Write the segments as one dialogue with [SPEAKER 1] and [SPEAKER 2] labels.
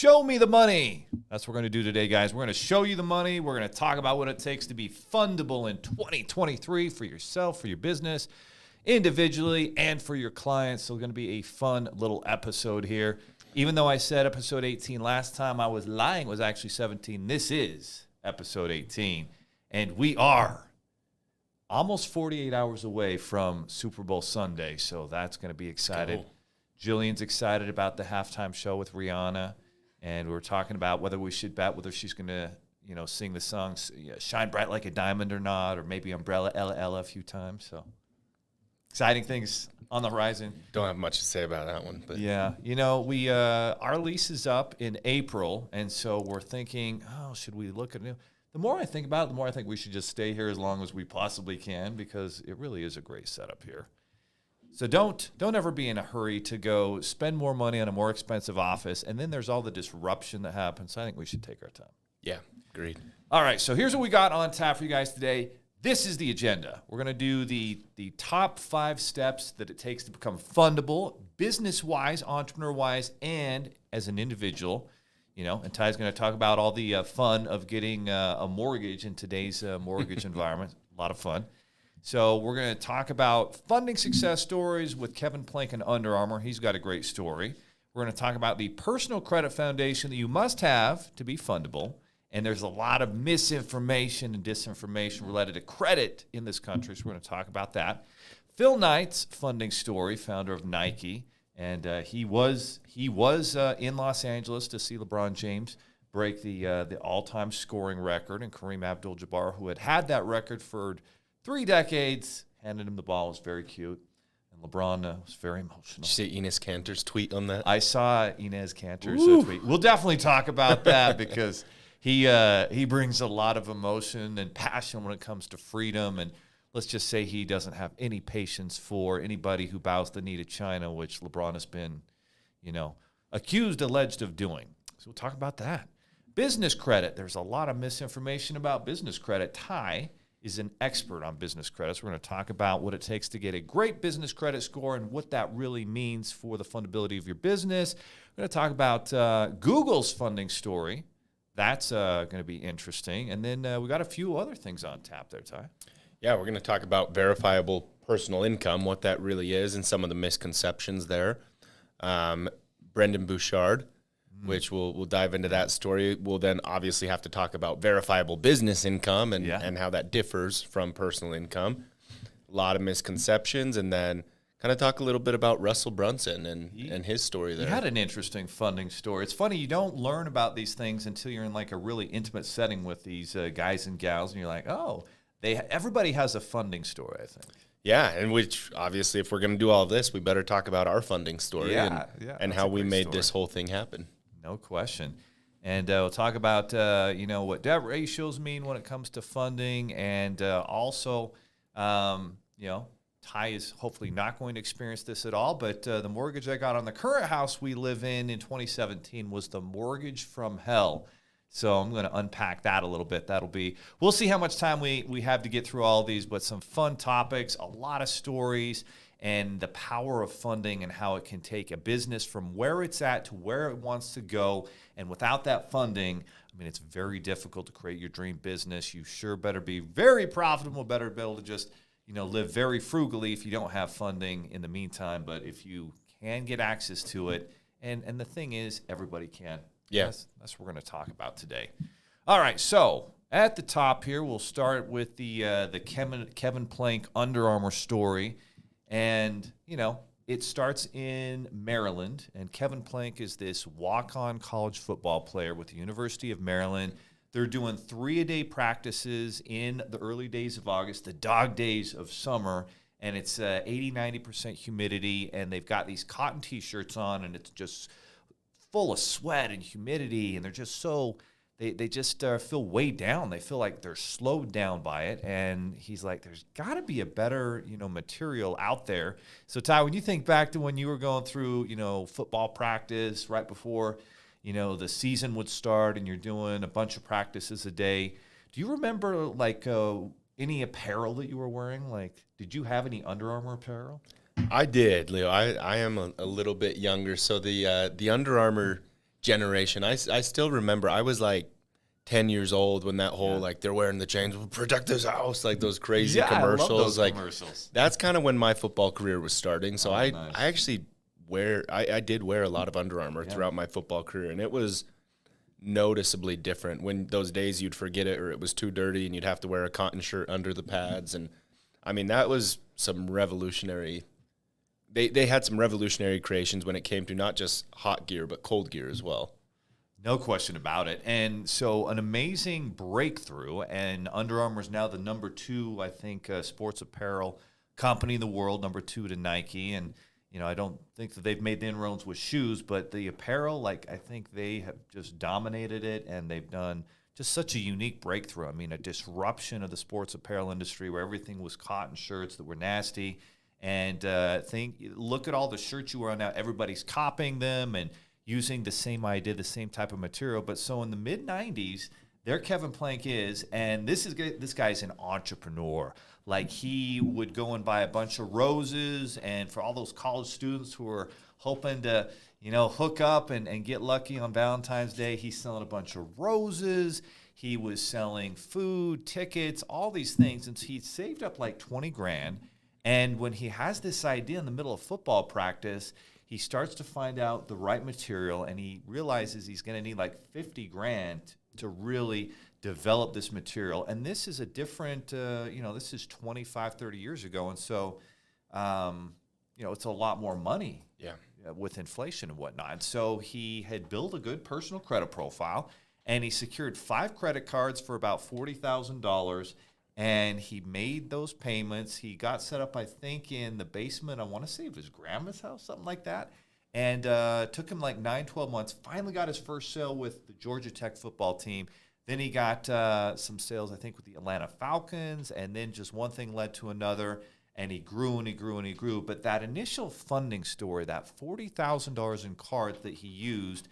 [SPEAKER 1] Show me the money. That's what we're going to do today, guys. We're going to show you the money. We're going to talk about what it takes to be fundable in 2023 for yourself, for your business, individually, and for your clients. So it's going to be a fun little episode here. Even though I said episode 18 last time, I was lying. It was actually 17. This is episode 18. And we are almost 48 hours away from Super Bowl Sunday. So that's going to be exciting. Jillian's excited about the halftime show with Rihanna. And we're talking about whether we should bet whether she's going to, sing the song Shine Bright Like a Diamond or not, or maybe Umbrella Ella Ella a few times. So exciting things on the horizon.
[SPEAKER 2] Don't have much to say about that one. But
[SPEAKER 1] yeah. We our lease is up in April, and so we're thinking, should we look at it? The more I think about it, the more I think we should just stay here as long as we possibly can, because it really is a great setup here. So don't ever be in a hurry to go spend more money on a more expensive office, and then there's all the disruption that happens. So I think we should take our time.
[SPEAKER 2] Yeah, agreed.
[SPEAKER 1] All right, so here's what we got on tap for you guys today. This is the agenda. We're going to do the top 5 steps that it takes to become fundable, business-wise, entrepreneur-wise, and as an individual. And Ty's going to talk about all the fun of getting a mortgage in today's mortgage environment. A lot of fun. So we're going to talk about funding success stories with Kevin Plank and Underamor. He's got a great story. We're going to talk about the personal credit foundation that you must have to be fundable. And there's a lot of misinformation and disinformation related to credit in this country, so we're going to talk about that. Phil Knight's funding story, founder of Nike, and he was in Los Angeles to see LeBron James break the all-time scoring record, and Kareem Abdul-Jabbar, who had that record for 3 decades, handed him the ball. It was very cute. And LeBron was very emotional.
[SPEAKER 2] Did you see Enes Kanter's tweet on that?
[SPEAKER 1] I saw Enes Kanter's tweet. We'll definitely talk about that because he brings a lot of emotion and passion when it comes to freedom. And let's just say he doesn't have any patience for anybody who bows the knee to China, which LeBron has been, alleged of doing. So we'll talk about that. Business credit. There's a lot of misinformation about business credit. Ty is an expert on business credits. We're going to talk about what it takes to get a great business credit score and what that really means for the fundability of your business. We're going to talk about Google's funding story. That's going to be interesting. And then we got a few other things on tap there, Ty.
[SPEAKER 2] Yeah, we're going to talk about verifiable personal income, what that really is, and some of the misconceptions there. Brendan Bouchard, which we'll dive into that story. We'll then obviously have to talk about verifiable business income and how that differs from personal income. A lot of misconceptions, and then kind of talk a little bit about Russell Brunson and his story there.
[SPEAKER 1] He had an interesting funding story. It's funny, you don't learn about these things until you're in like a really intimate setting with these guys and gals, and you're like, everybody has a funding story, I think.
[SPEAKER 2] Yeah, and which obviously if we're going to do all of this, we better talk about our funding story and how we made this whole thing happen.
[SPEAKER 1] No question. And we'll talk about, what debt ratios mean when it comes to funding. And also, Ty is hopefully not going to experience this at all. But the mortgage I got on the current house we live in 2017 was the mortgage from hell. So I'm going to unpack that a little bit. We'll see how much time we have to get through all of these, but some fun topics, a lot of stories, and the power of funding and how it can take a business from where it's at to where it wants to go. And without that funding, it's very difficult to create your dream business. You sure better be very profitable, better be able to just, live very frugally if you don't have funding in the meantime. But if you can get access to it, and the thing is, everybody can.
[SPEAKER 2] Yeah.
[SPEAKER 1] That's what we're going to talk about today. All right, so at the top here, we'll start with the Kevin Plank Underamor story. And, it starts in Maryland, and Kevin Plank is this walk-on college football player with the University of Maryland. They're doing 3-a-day practices in the early days of August, the dog days of summer, and it's 80-90% humidity, and they've got these cotton T-shirts on, and it's just full of sweat and humidity, and they're just so they just feel weighed down. They feel like they're slowed down by it. And he's like, there's got to be a better, material out there. So, Ty, when you think back to when you were going through, football practice right before, the season would start and you're doing a bunch of practices a day, do you remember, any apparel that you were wearing? Did you have any Under Armour apparel?
[SPEAKER 2] I did, Leo. I am a little bit younger, so the Under Armour generation. I still remember I was like 10 years old when that whole like they're wearing the chains, we'll protect this house, like those crazy commercials.
[SPEAKER 1] I love those
[SPEAKER 2] like
[SPEAKER 1] commercials.
[SPEAKER 2] That's kind of when my football career was starting. So
[SPEAKER 1] Nice.
[SPEAKER 2] I actually I did wear a lot of Under Armour throughout my football career, and it was noticeably different. When those days you'd forget it or it was too dirty and you'd have to wear a cotton shirt under the pads. And I mean, that was some revolutionary. They had some revolutionary creations when it came to not just hot gear, but cold gear as well.
[SPEAKER 1] No question about it. And so an amazing breakthrough, and Under Armour is now the number 2, I think, sports apparel company in the world, number 2 to Nike. And, I don't think that they've made the inroads with shoes, but the apparel, I think they have just dominated it, and they've done just such a unique breakthrough. I mean, a disruption of the sports apparel industry where everything was cotton shirts that were nasty. And look at all the shirts you wear now. Everybody's copying them and using the same idea, the same type of material. But so in the mid-'90s, there Kevin Plank is, and this guy's an entrepreneur. Like, he would go and buy a bunch of roses, and for all those college students who are hoping to, hook up and get lucky on Valentine's Day, he's selling a bunch of roses. He was selling food, tickets, all these things, and so he saved up like 20 grand. And when he has this idea in the middle of football practice, he starts to find out the right material, and he realizes he's going to need like 50 grand to really develop this material. And this is a different, this is 25, 30 years ago. And so, it's a lot more money with inflation and whatnot. And so he had built a good personal credit profile, and he secured 5 credit cards for about $40,000. And he made those payments. He got set up, I think, in the basement, I want to say, of his grandma's house, something like that. And took him like 9-12 months. Finally got his first sale with the Georgia Tech football team. Then he got some sales, I think, with the Atlanta Falcons. And then just one thing led to another. And he grew and he grew and he grew. But that initial funding story, that $40,000 in cards that he used,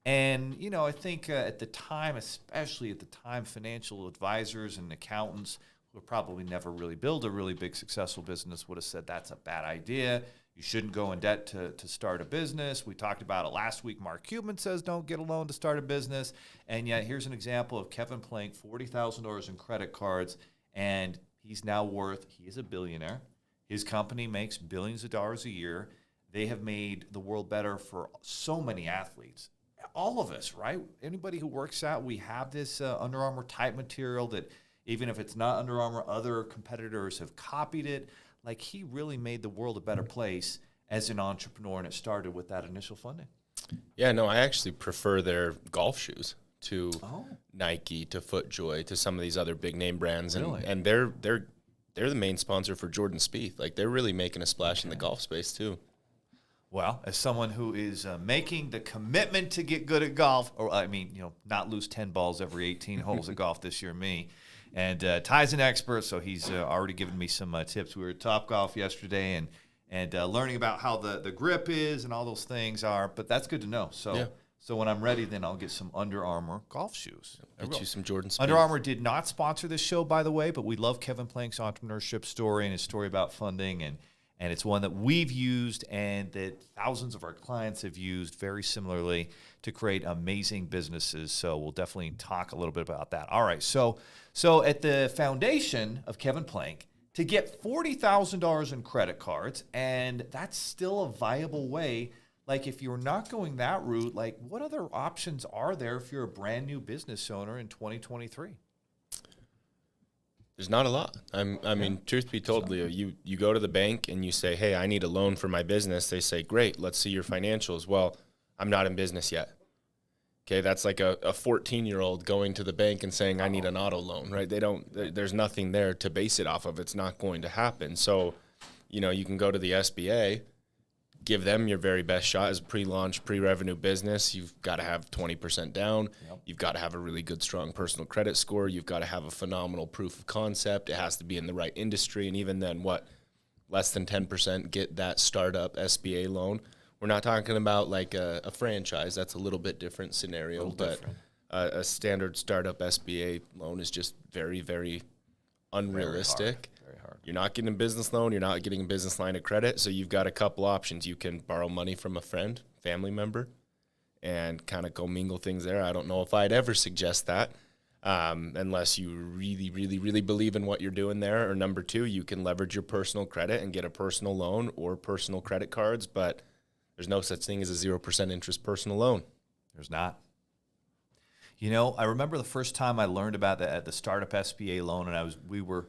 [SPEAKER 1] and, I think at the time, especially at the time, financial advisors and accountants who probably never really built a really big successful business would have said that's a bad idea. You shouldn't go in debt to start a business. We talked about it last week. Mark Cuban says don't get a loan to start a business. And yet here's an example of Kevin Plank, $40,000 in credit cards, and he is a billionaire. His company makes billions of dollars a year. They have made the world better for so many athletes. All of us, right? Anybody who works out, we have this Under Armour type material that even if it's not Under Armour, other competitors have copied it. Like, he really made the world a better place as an entrepreneur, and it started with that initial funding.
[SPEAKER 2] Yeah, no, I actually prefer their golf shoes to Nike, to FootJoy, to some of these other big name brands.
[SPEAKER 1] Really?
[SPEAKER 2] And they're the main sponsor for Jordan Spieth. Like, they're really making a splash in the golf space too.
[SPEAKER 1] Well, as someone who is making the commitment to get good at golf, or not lose 10 balls every 18 holes of golf this year, and Ty's an expert, so he's already given me some tips. We were at Topgolf yesterday and learning about how the grip is and all those things are, but that's good to know. So when I'm ready, then I'll get some Under Armour golf shoes.
[SPEAKER 2] Get you some Jordan Spieth.
[SPEAKER 1] Under Armour did not sponsor this show, by the way, but we love Kevin Plank's entrepreneurship story and his story about funding, and it's one that we've used and that thousands of our clients have used very similarly to create amazing businesses. So we'll definitely talk a little bit about that. All right. So at the foundation of Kevin Plank, to get $40,000 in credit cards, and that's still a viable way. Like, if you're not going that route, like, what other options are there if you're a brand new business owner in 2023?
[SPEAKER 2] There's not a lot. I mean, truth be told, Leo, you go to the bank and you say, hey, I need a loan for my business. They say, great, let's see your financials. Well, I'm not in business yet. Okay, that's like a 14-year-old going to the bank and saying, I need an auto loan, right? There's nothing there to base it off of. It's not going to happen. So, you can go to the SBA, give them your very best shot as a pre-launch, pre-revenue business. You've got to have 20% down. Yep. You've got to have a really good, strong personal credit score. You've got to have a phenomenal proof of concept. It has to be in the right industry. And even then, less than 10% get that startup SBA loan. We're not talking about like a franchise. That's a little bit different scenario. A standard startup SBA loan is just very, very unrealistic.
[SPEAKER 1] Very hard.
[SPEAKER 2] You're not getting a business loan. You're not getting a business line of credit. So you've got a couple options. You can borrow money from a friend, family member. and kind of commingle things there. I don't know if I'd ever suggest that unless you really, really, really believe in what you're doing there. Or number two, you can leverage your personal credit and get a personal loan or personal credit cards, but there's no such thing as a 0% interest personal loan.
[SPEAKER 1] There's not. You know, I remember the first time I learned about the startup SBA loan, and we were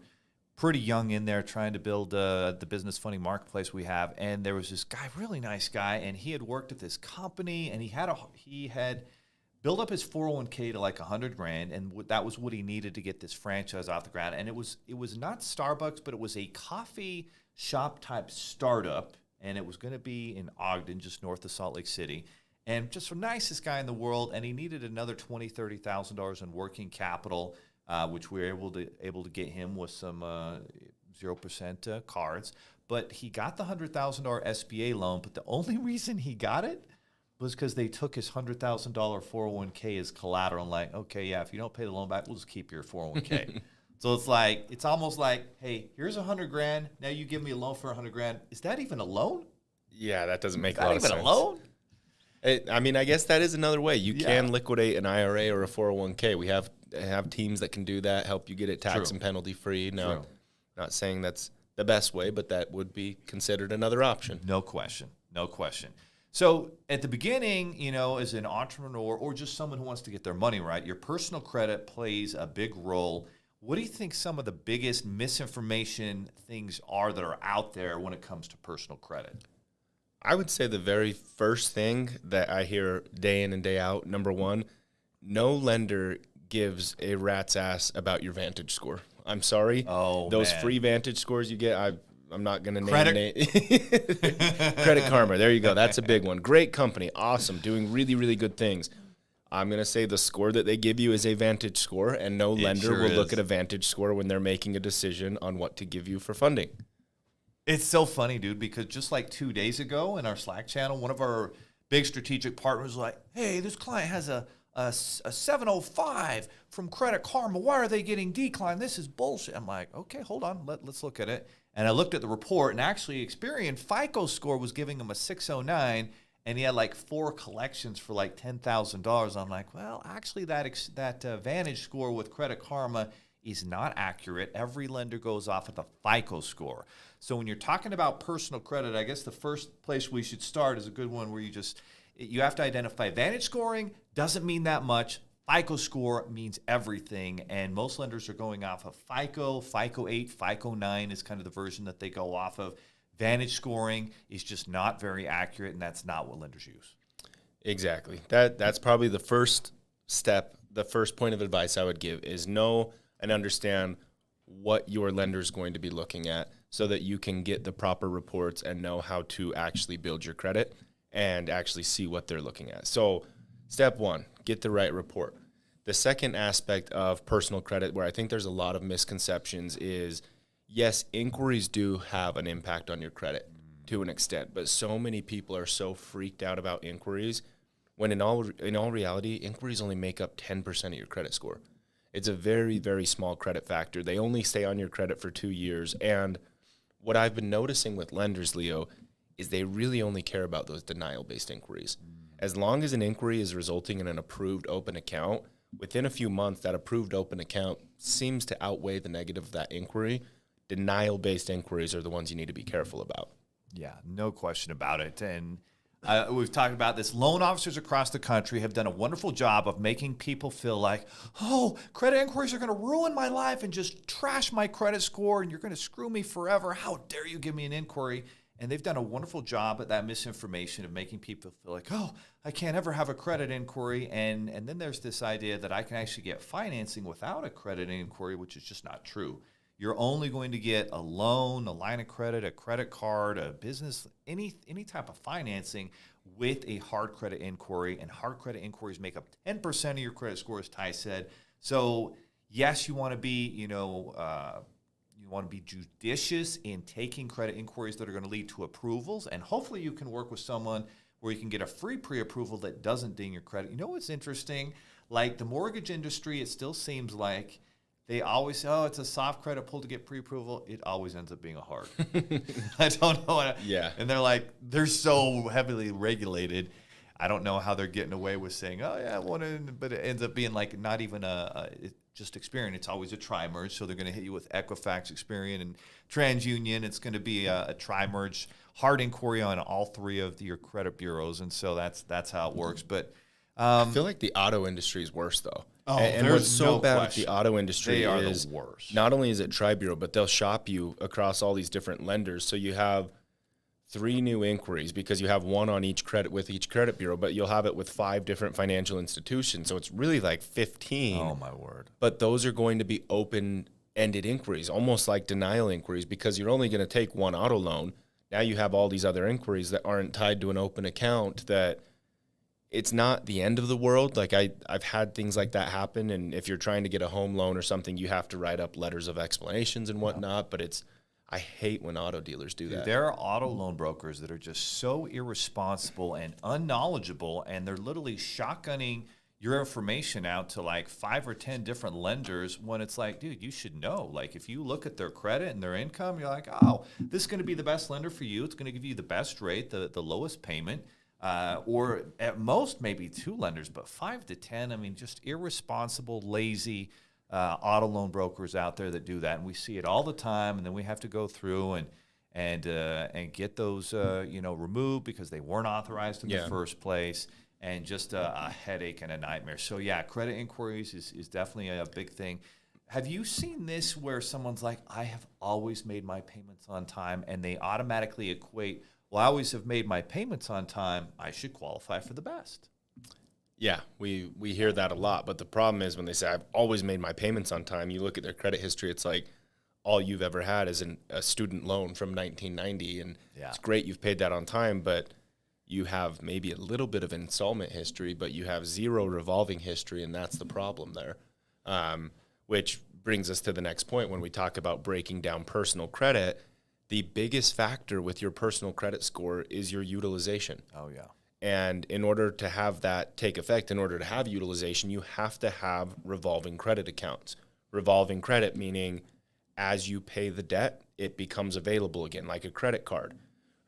[SPEAKER 1] pretty young in there trying to build the business funding marketplace we have, and there was this guy, really nice guy, and he had worked at this company, and he had built up his 401k to like $100,000, and that was what he needed to get this franchise off the ground. And it was not Starbucks, but it was a coffee shop type startup, and it was going to be in Ogden, just north of Salt Lake City. And just the nicest guy in the world, and he needed another $20,000, $30,000 in working capital, which we were able to get him with some 0% cards. But he got the $100,000 SBA loan, but the only reason he got it was because they took his $100,000 401k as collateral. And like, okay, yeah, if you don't pay the loan back, we'll just keep your 401k. So it's almost like, hey, here's $100,000. Now you give me a loan for $100,000. Is that even a loan?
[SPEAKER 2] Yeah, that doesn't make a lot of sense.
[SPEAKER 1] Is that even a loan?
[SPEAKER 2] I mean, I guess that is another way. You can liquidate an IRA or a 401k. We have teams that can do that, help you get it tax and penalty free. Now, not saying that's the best way, but that would be considered another option.
[SPEAKER 1] No question. So at the beginning, you know, as an entrepreneur or just someone who wants to get their money right, your personal credit plays a big role. What do you think some of the biggest misinformation things are that are out there when it comes to personal credit?
[SPEAKER 2] I would say the very first thing that I hear day in and day out, number one, no lender gives a rat's ass about your Vantage score. I'm sorry. Those free Vantage scores you get, I'm not going to name it. Credit Karma. There you go. That's a big one. Great company. Awesome. Doing really, really good things. I'm going to say the score that they give you is a Vantage score, and no lender will look at a Vantage score when they're making a decision on what to give you for funding.
[SPEAKER 1] It's so funny, dude, because just like 2 days ago in our Slack channel, one of our big strategic partners was like, hey, this client has a 705 from Credit Karma. Why are they getting declined? This is bullshit. I'm like, okay, hold on. Let's look at it. And I looked at the report, and actually Experian FICO score was giving him a 609, and he had like 4 collections for like $10,000. I'm like, well, actually that Vantage score with Credit Karma is not accurate. Every lender goes off of the FICO score. So when you're talking about personal credit, I guess the first place we should start is a good one where you have to identify Vantage scoring. Doesn't mean that much. FICO score means everything, and most lenders are going off of FICO. FICO 8, FICO 9 is kind of the version that they go off of. Vantage scoring is just not very accurate, and that's not what lenders use.
[SPEAKER 2] Exactly. That's probably the first step, the first point of advice I would give is know and understand what your lender is going to be looking at so that you can get the proper reports and know how to actually build your credit and actually see what they're looking at. So step one, get the right report. The second aspect of personal credit where I think there's a lot of misconceptions is, yes, inquiries do have an impact on your credit to an extent, but so many people are so freaked out about inquiries when in all reality, inquiries only make up 10% of your credit score. It's a very, very small credit factor. They only stay on your credit for 2 years. And what I've been noticing with lenders, Leo, is they really only care about those denial-based inquiries. As long as an inquiry is resulting in an approved open account, within a few months, that approved open account seems to outweigh the negative of that inquiry. Denial-based inquiries are the ones you need to be careful about.
[SPEAKER 1] Yeah, no question about it. And we've talked about this. Loan officers across the country have done a wonderful job of making people feel like, oh, credit inquiries are going to ruin my life and just trash my credit score, and you're going to screw me forever. How dare you give me an inquiry? And they've done a wonderful job at that misinformation of making people feel like, oh, I can't ever have a credit inquiry. And then there's this idea that I can actually get financing without a credit inquiry, which is just not true. You're only going to get a loan, a line of credit, a credit card, a business, any type of financing with a hard credit inquiry. And hard credit inquiries make up 10% of your credit score, as Ty said. So yes, you want to be, judicious in taking credit inquiries that are going to lead to approvals. And hopefully you can work with someone where you can get a free pre-approval that doesn't ding your credit. You know what's interesting? Like the mortgage industry, it still seems like they always say, oh, it's a soft credit pull to get pre-approval. It always ends up being a hard. I don't know.
[SPEAKER 2] Yeah.
[SPEAKER 1] And they're so heavily regulated. I don't know how they're getting away with saying, oh, yeah, but it ends up being like not even just Experian. It's always a tri-merge, so they're going to hit you with Equifax, Experian, and TransUnion. It's going to be a tri-merge, hard inquiry on all three of your credit bureaus, and so that's how it works. But
[SPEAKER 2] I feel like the auto industry is worse, though.
[SPEAKER 1] Oh,
[SPEAKER 2] and what's so
[SPEAKER 1] no
[SPEAKER 2] bad
[SPEAKER 1] question.
[SPEAKER 2] with the auto industry
[SPEAKER 1] They are
[SPEAKER 2] is
[SPEAKER 1] the worst.
[SPEAKER 2] not only is it tri-bureau, but they'll shop you across all these different lenders. So you have 3 new inquiries because you have one on each credit with each credit bureau, but you'll have it with 5 different financial institutions. So it's really like 15.
[SPEAKER 1] Oh, my word.
[SPEAKER 2] But those are going to be open-ended inquiries, almost like denial inquiries, because you're only going to take one auto loan. Now you have all these other inquiries that aren't tied to an open account. That it's not the end of the world. Like I've had things like that happen, and if you're trying to get a home loan or something, you have to write up letters of explanations and whatnot. But I hate when auto dealers do that.
[SPEAKER 1] There are auto loan brokers that are just so irresponsible and unknowledgeable, and they're literally shotgunning your information out to like 5 or 10 different lenders when it's like, dude, you should know. Like if you look at their credit and their income, you're like, oh, this is going to be the best lender for you. It's going to give you the best rate, the lowest payment, or at most maybe 2 lenders, but 5 to 10. I mean, just irresponsible, lazy auto loan brokers out there that do that, and we see it all the time. And then we have to go through and get those removed because they weren't authorized in the first place. And just a headache and a nightmare. So, yeah, credit inquiries is definitely a big thing. Have you seen this where someone's like, I have always made my payments on time, and they automatically equate, well, I always have made my payments on time, I should qualify for the best?
[SPEAKER 2] Yeah, we hear that a lot. But the problem is when they say, I've always made my payments on time, you look at their credit history, it's like all you've ever had is a student loan from 1990. And it's great you've paid that on time, but you have maybe a little bit of installment history, but you have 0 revolving history, and that's the problem there. Which brings us to the next point when we talk about breaking down personal credit. The biggest factor with your personal credit score is your utilization.
[SPEAKER 1] Oh, yeah.
[SPEAKER 2] And in order to have that take effect, in order to have utilization, you have to have revolving credit accounts. Revolving credit meaning as you pay the debt, it becomes available again, like a credit card.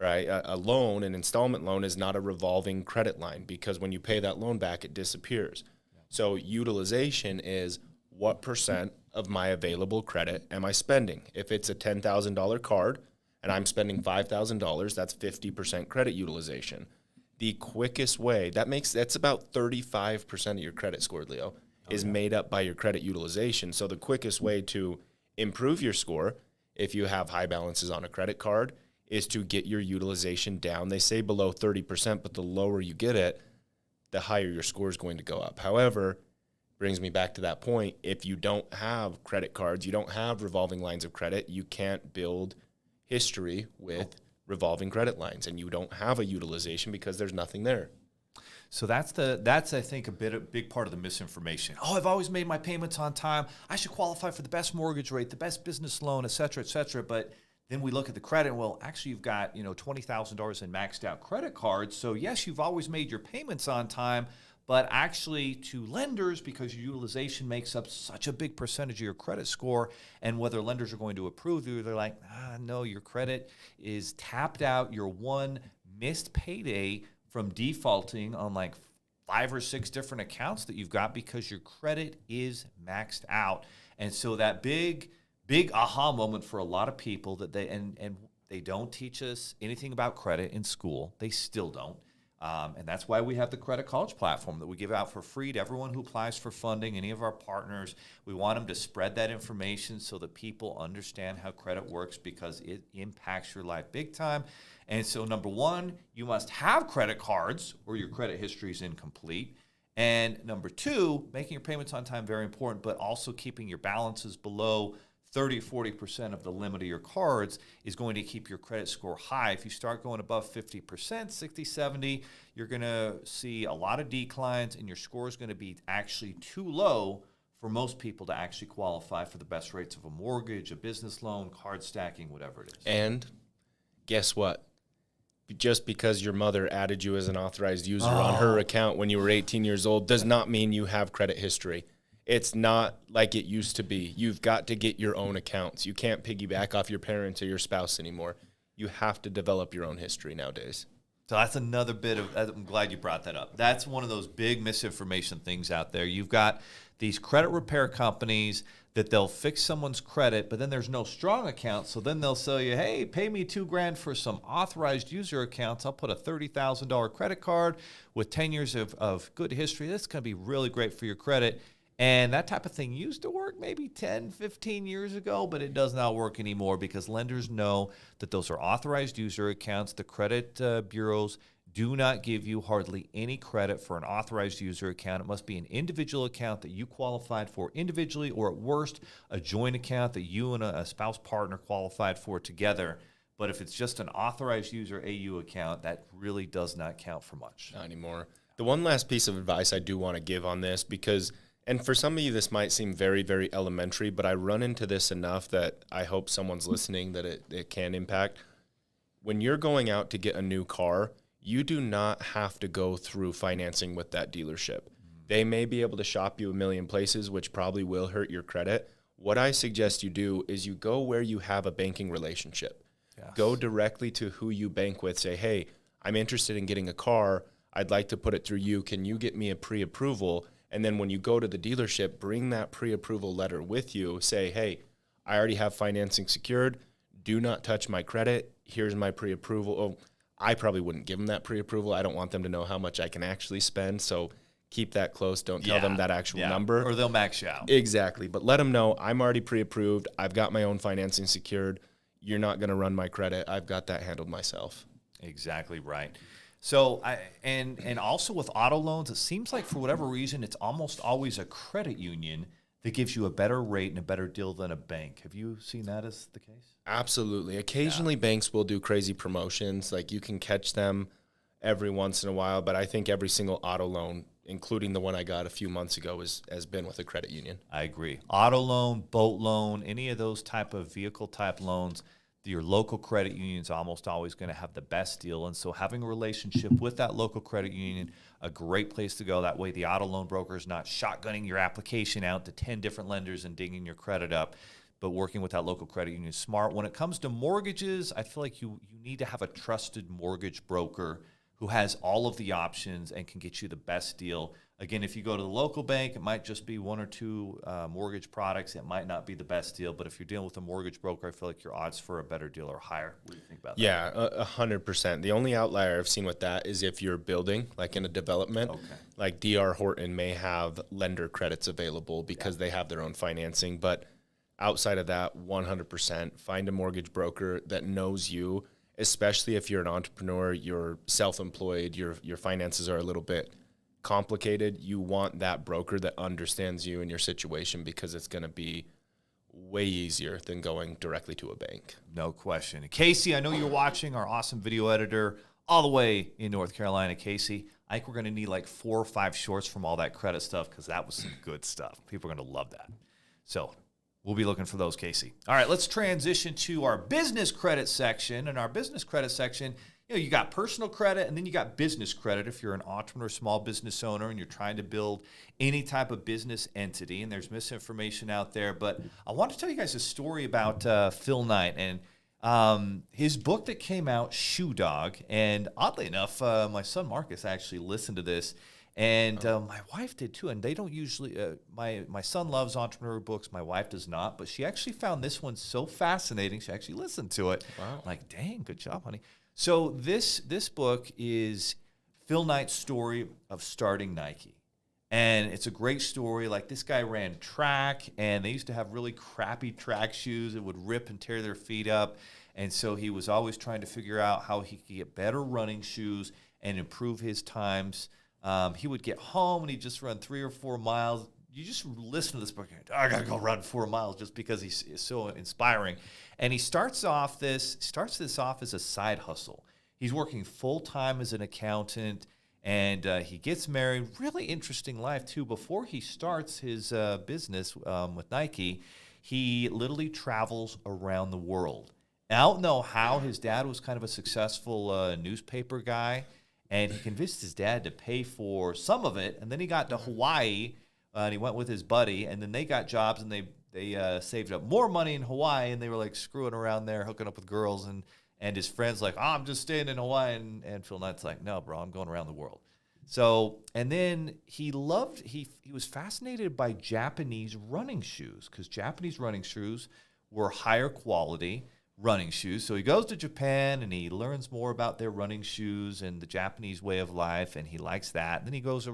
[SPEAKER 2] Right, a loan, an installment loan, is not a revolving credit line because when you pay that loan back, it disappears. Yeah. So utilization is what % of my available credit am I spending? If it's a $10,000 card and I'm spending $5,000, that's 50% credit utilization. The quickest way, that's about 35% of your credit score, Leo, is made up by your credit utilization. So the quickest way to improve your score, if you have high balances on a credit card, is to get your utilization down. They say below 30%, but the lower you get it, the higher your score is going to go up. However, brings me back to that point, if you don't have credit cards, you don't have revolving lines of credit, you can't build history with revolving credit lines, and you don't have a utilization because there's nothing there.
[SPEAKER 1] So that's I think a big part of the misinformation. Oh, I've always made my payments on time. I should qualify for the best mortgage rate, the best business loan, et cetera, et cetera. But then we look at the credit. Well, actually, you've got $20,000 in maxed out credit cards. So yes, you've always made your payments on time, but actually to lenders, because your utilization makes up such a big percentage of your credit score, and whether lenders are going to approve you, they're like, no, your credit is tapped out. Your one missed payday from defaulting on like 5 or 6 different accounts that you've got because your credit is maxed out. And so that big aha moment for a lot of people that they don't teach us anything about credit in school. They still don't. And that's why we have the Credit College platform that we give out for free to everyone who applies for funding, any of our partners. We want them to spread that information so that people understand how credit works because it impacts your life big time. And so, number one, you must have credit cards or your credit history is incomplete. And number two, making your payments on time, very important, but also keeping your balances below 30, 40% of the limit of your cards is going to keep your credit score high. If you start going above 50%, 60, 70, you're going to see a lot of declines, and your score is going to be actually too low for most people to actually qualify for the best rates of a mortgage, a business loan, card stacking, whatever it is.
[SPEAKER 2] And guess what? Just because your mother added you as an authorized user on her account when you were 18 years old does not mean you have credit history. It's not like it used to be. You've got to get your own accounts. You can't piggyback off your parents or your spouse anymore. You have to develop your own history nowadays.
[SPEAKER 1] So that's another bit of, I'm glad you brought that up. That's one of those big misinformation things out there. You've got these credit repair companies that they'll fix someone's credit, but then there's no strong account. So then they'll sell you, hey, pay me $2,000 for some authorized user accounts. I'll put a $30,000 credit card with 10 years of good history. That's going to be really great for your credit. And that type of thing used to work maybe 10, 15 years ago, but it does not work anymore because lenders know that those are authorized user accounts. The credit bureaus do not give you hardly any credit for an authorized user account. It must be an individual account that you qualified for individually, or at worst, a joint account that you and a spouse partner qualified for together. But if it's just an authorized user AU account, that really does not count for much.
[SPEAKER 2] Not anymore. The one last piece of advice I do want to give on this, because and for some of you, this might seem very, very elementary, but I run into this enough that I hope someone's listening that it can impact. When you're going out to get a new car, you do not have to go through financing with that dealership. They may be able to shop you a million places, which probably will hurt your credit. What I suggest you do is you go where you have a banking relationship. Yes. Go directly to who you bank with. Say, hey, I'm interested in getting a car. I'd like to put it through you. Can you get me a pre-approval? And then when you go to the dealership, bring that pre-approval letter with you. Say, hey, I already have financing secured. Do not touch my credit. Here's my pre-approval. Oh, I probably wouldn't give them that pre-approval. I don't want them to know how much I can actually spend. So keep that close. Don't tell them that actual number.
[SPEAKER 1] Or they'll max you out.
[SPEAKER 2] Exactly. But let them know I'm already pre-approved. I've got my own financing secured. You're not going to run my credit. I've got that handled myself.
[SPEAKER 1] Exactly right. So, and also with auto loans, it seems like for whatever reason, it's almost always a credit union that gives you a better rate and a better deal than a bank. Have you seen that as the case?
[SPEAKER 2] Absolutely. Occasionally, banks will do crazy promotions. Like you can catch them every once in a while, but I think every single auto loan, including the one I got a few months ago, has been with a credit union.
[SPEAKER 1] I agree. Auto loan, boat loan, any of those type of vehicle type loans, your local credit union is almost always going to have the best deal. And so having a relationship with that local credit union, a great place to go. That way the auto loan broker is not shotgunning your application out to 10 different lenders and digging your credit up, but working with that local credit union is smart. When it comes to mortgages, I feel like you need to have a trusted mortgage broker who has all of the options and can get you the best deal. Again, if you go to the local bank, it might just be one or two mortgage products. It might not be the best deal, but if you're dealing with a mortgage broker, I feel like your odds for a better deal are higher. What do you think about that?
[SPEAKER 2] Yeah, 100%. The only outlier I've seen with that is if you're building, like in a development, like D.R. Horton may have lender credits available because they have their own financing. But outside of that, 100%, find a mortgage broker that knows you, especially if you're an entrepreneur, you're self-employed, your finances are a little bit complicated. You want that broker that understands you and your situation because it's going to be way easier than going directly to a bank.
[SPEAKER 1] No question. Casey, I know you're watching, our awesome video editor all the way in North Carolina. Casey, I think we're going to need like 4 or 5 shorts from all that credit stuff because that was some good stuff. People are going to love that. So we'll be looking for those, Casey. All right, let's transition to our business credit section. In our business credit section, you got personal credit and then you got business credit if you're an entrepreneur, small business owner, and you're trying to build any type of business entity. And there's misinformation out there. But I want to tell you guys a story about Phil Knight and his book that came out, Shoe Dog. And oddly enough, my son Marcus actually listened to this. And my wife did too. And they don't usually, my son loves entrepreneur books. My wife does not. But she actually found this one so fascinating. She actually listened to it.
[SPEAKER 2] Wow.
[SPEAKER 1] Like, dang, good job, honey. So this book is Phil Knight's story of starting Nike. And it's a great story. Like, this guy ran track, and they used to have really crappy track shoes that would rip and tear their feet up. And so he was always trying to figure out how he could get better running shoes and improve his times. He would get home, and he'd just run 3 or 4 miles. You just listen to this book, and I got to go run 4 miles just because he's so inspiring. And he starts this off as a side hustle. He's working full-time as an accountant, and he gets married. Really interesting life, too. Before he starts his business with Nike, he literally travels around the world. Now, I don't know how. His dad was kind of a successful newspaper guy, and he convinced his dad to pay for some of it. And then he got to Hawaii, and he went with his buddy, and then they got jobs, and they saved up more money in Hawaii, and they were like screwing around there, hooking up with girls, and And his friend's like, oh, I'm just staying in Hawaii. And Phil Knight's like, no, bro, I'm going around the world. So, and then he was fascinated by Japanese running shoes, because Japanese running shoes were higher quality running shoes. So he goes to Japan and he learns more about their running shoes and the Japanese way of life, and he likes that. And then he goes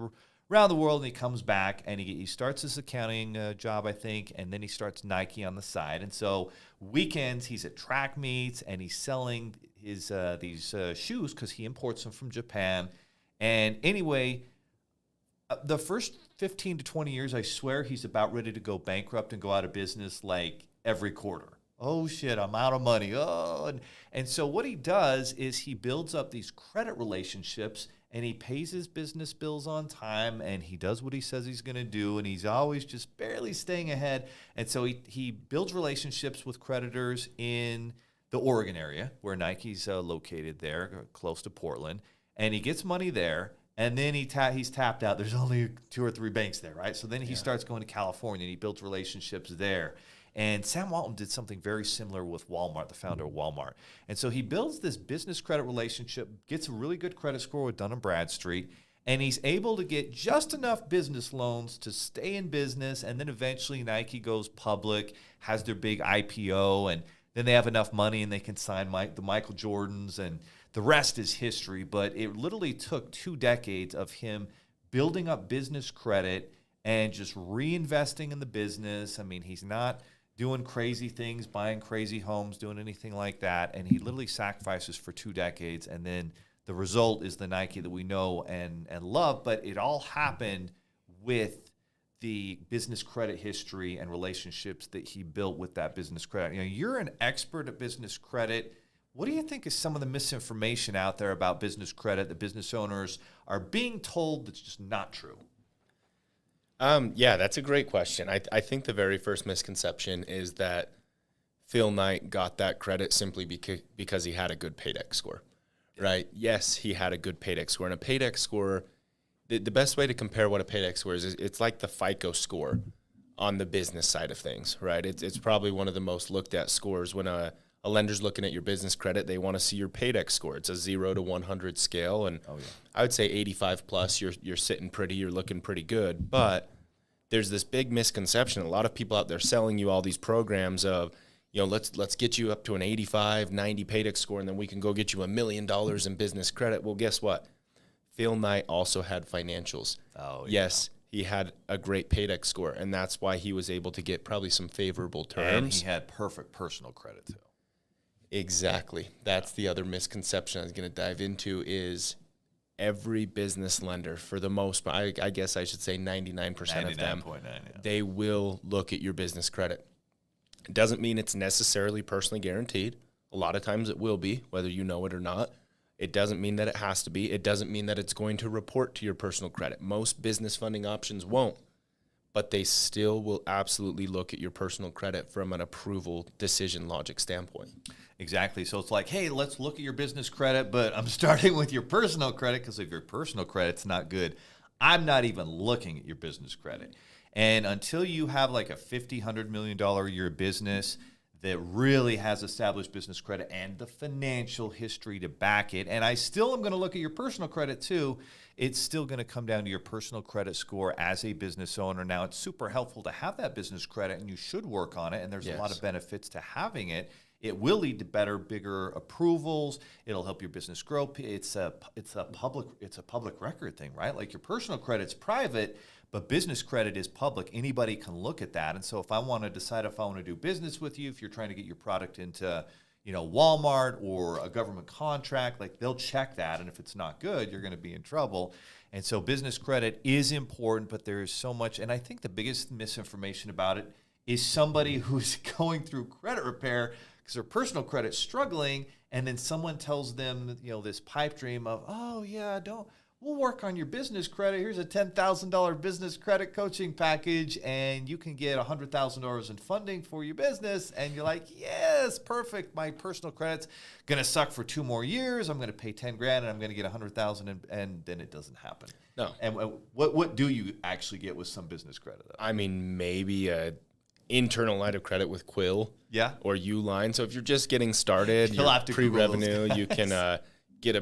[SPEAKER 1] around the world and he comes back and he starts his accounting job, I think, and then he starts Nike on the side. And so weekends he's at track meets and he's selling his these shoes because he imports them from Japan. And anyway, the first 15 to 20 years, I swear he's about ready to go bankrupt and go out of business like every quarter. Oh, shit, I'm out of money. Oh, and so what he does is he builds up these credit relationships and he pays his business bills on time and he does what he says he's going to do, and he's always just barely staying ahead. And so he builds relationships with creditors in the Oregon area where Nike's located there, close to Portland. And he gets money there, and then he's tapped out. There's only 2 or 3 banks there, right? So then he starts going to California, and he builds relationships there. And Sam Walton did something very similar with Walmart, the founder of Walmart. And so he builds this business credit relationship, gets a really good credit score with Dun & Bradstreet, and he's able to get just enough business loans to stay in business. And then eventually Nike goes public, has their big IPO, and then they have enough money and they can sign the Michael Jordans, and the rest is history. But it literally took 2 decades of him building up business credit and just reinvesting in the business. I mean, he's not doing crazy things, buying crazy homes, doing anything like that. And he literally sacrifices for 2 decades. And then the result is the Nike that we know and love. But it all happened with the business credit history and relationships that he built with that business credit. You know, you're an expert at business credit. What do you think is some of the misinformation out there about business credit that business owners are being told that's just not true?
[SPEAKER 2] Yeah, that's a great question. I think the very first misconception is that Phil Knight got that credit simply because he had a good paydex score, right? Yes, he had a good paydex score. And a paydex score, the best way to compare what a paydex score is it's like the FICO score on the business side of things, right? It's probably one of the most looked at scores. When a lender's looking at your business credit, they want to see your paydex score. It's a 0 to 100 scale, and I would say 85 plus, you're sitting pretty, you're looking pretty good. But there's this big misconception. A lot of people out there selling you all these programs of, you know, let's get you up to an 85, 90 paydex score, and then we can go get you $1 million in business credit. Well, guess what? Phil Knight also had financials. Yes, he had a great paydex score, and that's why he was able to get probably some favorable terms.
[SPEAKER 1] And he had perfect personal credit, too.
[SPEAKER 2] Exactly. That's the other misconception I was going to dive into is every business lender, for the most part, I guess I should say 99% of them, they will look at your business credit. It doesn't mean it's necessarily personally guaranteed. A lot of times it will be, whether you know it or not. It doesn't mean that it has to be. It doesn't mean that it's going to report to your personal credit. Most business funding options won't, but they still will absolutely look at your personal credit from an approval decision logic standpoint.
[SPEAKER 1] Exactly. So it's like, hey, let's look at your business credit, but I'm starting with your personal credit, because if your personal credit's not good, I'm not even looking at your business credit. And until you have like a $50, $100 million a year business that really has established business credit and the financial history to back it, and I still am going to look at your personal credit too, it's still going to come down to your personal credit score as a business owner. Now, it's super helpful to have that business credit, and you should work on it, and there's a lot of benefits to having it. It will lead to better, bigger approvals. It'll help your business grow. It's a public record thing, right? Like your personal credit's private, but business credit is public. Anybody can look at that. And so if I want to decide if I want to do business with you, if you're trying to get your product into, you know, Walmart or a government contract, like they'll check that. And if it's not good, you're going to be in trouble. And so business credit is important, but there is so much. And I think the biggest misinformation about it is somebody who's going through credit repair because their personal credit's struggling, and then someone tells them, you know, this pipe dream of, oh yeah, we'll work on your business credit. Here's a $10,000 business credit coaching package, and you can get $100,000 in funding for your business. And you're like, yes, perfect. My personal credit's gonna suck for 2 more years. I'm gonna pay $10,000, and I'm gonna get $100,000, and then it doesn't happen.
[SPEAKER 2] No.
[SPEAKER 1] And what do you actually get with some business credit, though?
[SPEAKER 2] I mean, maybe a internal line of credit with Quill or Uline. So if you're just getting started,
[SPEAKER 1] You'll have to
[SPEAKER 2] pre-revenue, you can get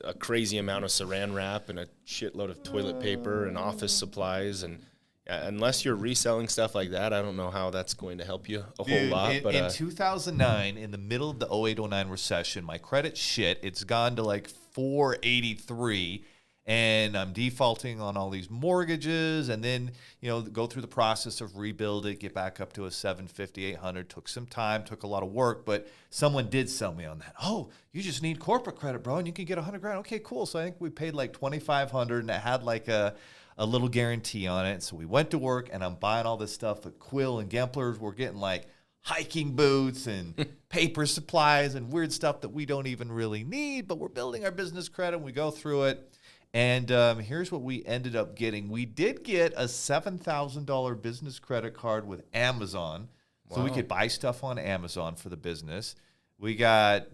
[SPEAKER 2] a crazy amount of saran wrap and a shitload of toilet paper and office supplies. And unless you're reselling stuff like that, I don't know how that's going to help you a whole lot.
[SPEAKER 1] But in 2009, in the middle of the 08-09 recession, my credit shit. It's gone to like 483. And I'm defaulting on all these mortgages, and then, go through the process of rebuild it, get back up to a 750, 800. Took some time, took a lot of work, but someone did sell me on that. Oh, you just need corporate credit, bro, and you can get $100,000. Okay, cool. So I think we paid like $2,500, and it had like a little guarantee on it. So we went to work, and I'm buying all this stuff at Quill and Gempler's. We're getting like hiking boots and paper supplies and weird stuff that we don't even really need, but we're building our business credit, and we go through it. And here's what we ended up getting. We did get a $7,000 business credit card with Amazon. Wow. So we could buy stuff on Amazon for the business. We got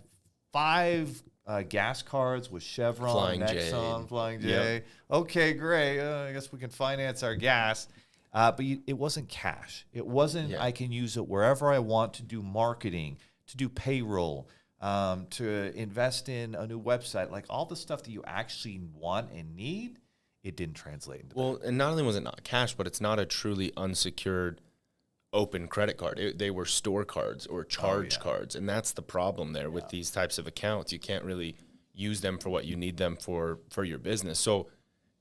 [SPEAKER 1] 5 gas cards with Chevron,
[SPEAKER 2] Flying
[SPEAKER 1] Exxon,
[SPEAKER 2] J.
[SPEAKER 1] Flying J.
[SPEAKER 2] Yep.
[SPEAKER 1] Okay, great. I guess we can finance our gas. But it wasn't cash. It wasn't I can use it wherever I want to do marketing, to do payroll, to invest in a new website, like all the stuff that you actually want and need, it didn't translate into that.
[SPEAKER 2] And not only was it not cash, but it's not a truly unsecured open credit card. They were store cards or charge cards, and that's the problem there with these types of accounts. You can't really use them for what you need them for your business. So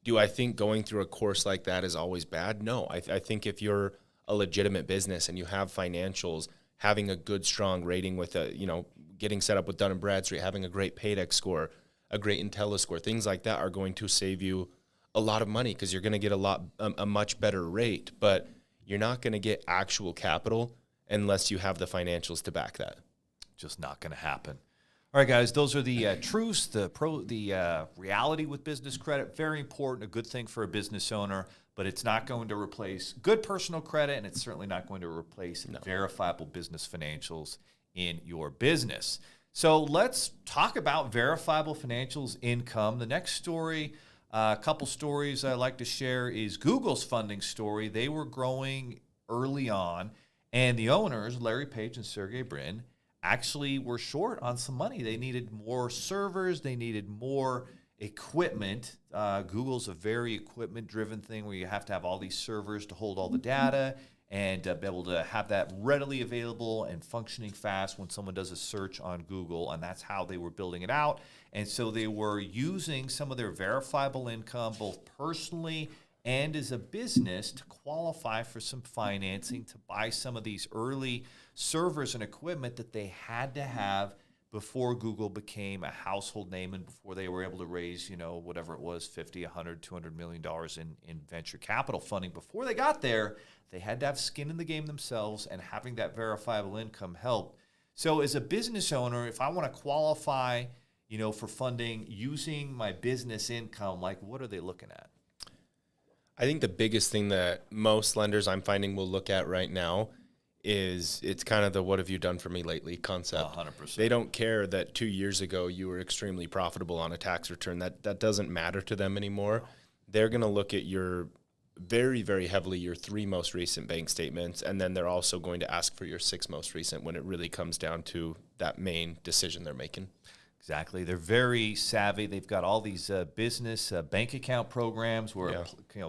[SPEAKER 2] do I think going through a course like that is always bad? No. I think if you're a legitimate business and you have financials, having a good, strong rating with getting set up with Dun & Bradstreet, having a great Paydex score, a great IntelliScore, things like that are going to save you a lot of money because you're going to get a much better rate, but you're not going to get actual capital unless you have the financials to back that.
[SPEAKER 1] Just not going to happen. All right, guys, those are the truths, the reality with business credit. Very important, a good thing for a business owner, but it's not going to replace good personal credit, and it's certainly not going to replace verifiable business financials in your business. So let's talk about verifiable financials income. The next story, a couple stories I like to share, is Google's funding story. They were growing early on, and the owners, Larry Page and Sergey Brin, actually were short on some money. They needed more servers. They needed more equipment. Google's a very equipment-driven thing where you have to have all these servers to hold all the data and be able to have that readily available and functioning fast when someone does a search on Google, and that's how they were building it out. And so they were using some of their verifiable income, both personally and as a business, to qualify for some financing to buy some of these early servers and equipment that they had to have before Google became a household name and before they were able to raise, whatever it was, 50, 100, $200 million in venture capital funding. Before they got there, they had to have skin in the game themselves, and having that verifiable income helped. So as a business owner, if I want to qualify, for funding using my business income, like what are they looking at?
[SPEAKER 2] I think the biggest thing that most lenders I'm finding will look at right now is it's kind of the what have you done for me lately concept.
[SPEAKER 1] 100%.
[SPEAKER 2] They don't care that 2 years ago you were extremely profitable on a tax return. That doesn't matter to them anymore. No. They're going to look at your very, very heavily your 3 most recent bank statements, and then they're also going to ask for your 6 most recent when it really comes down to that main decision they're making.
[SPEAKER 1] Exactly. They're very savvy. They've got all these business bank account programs where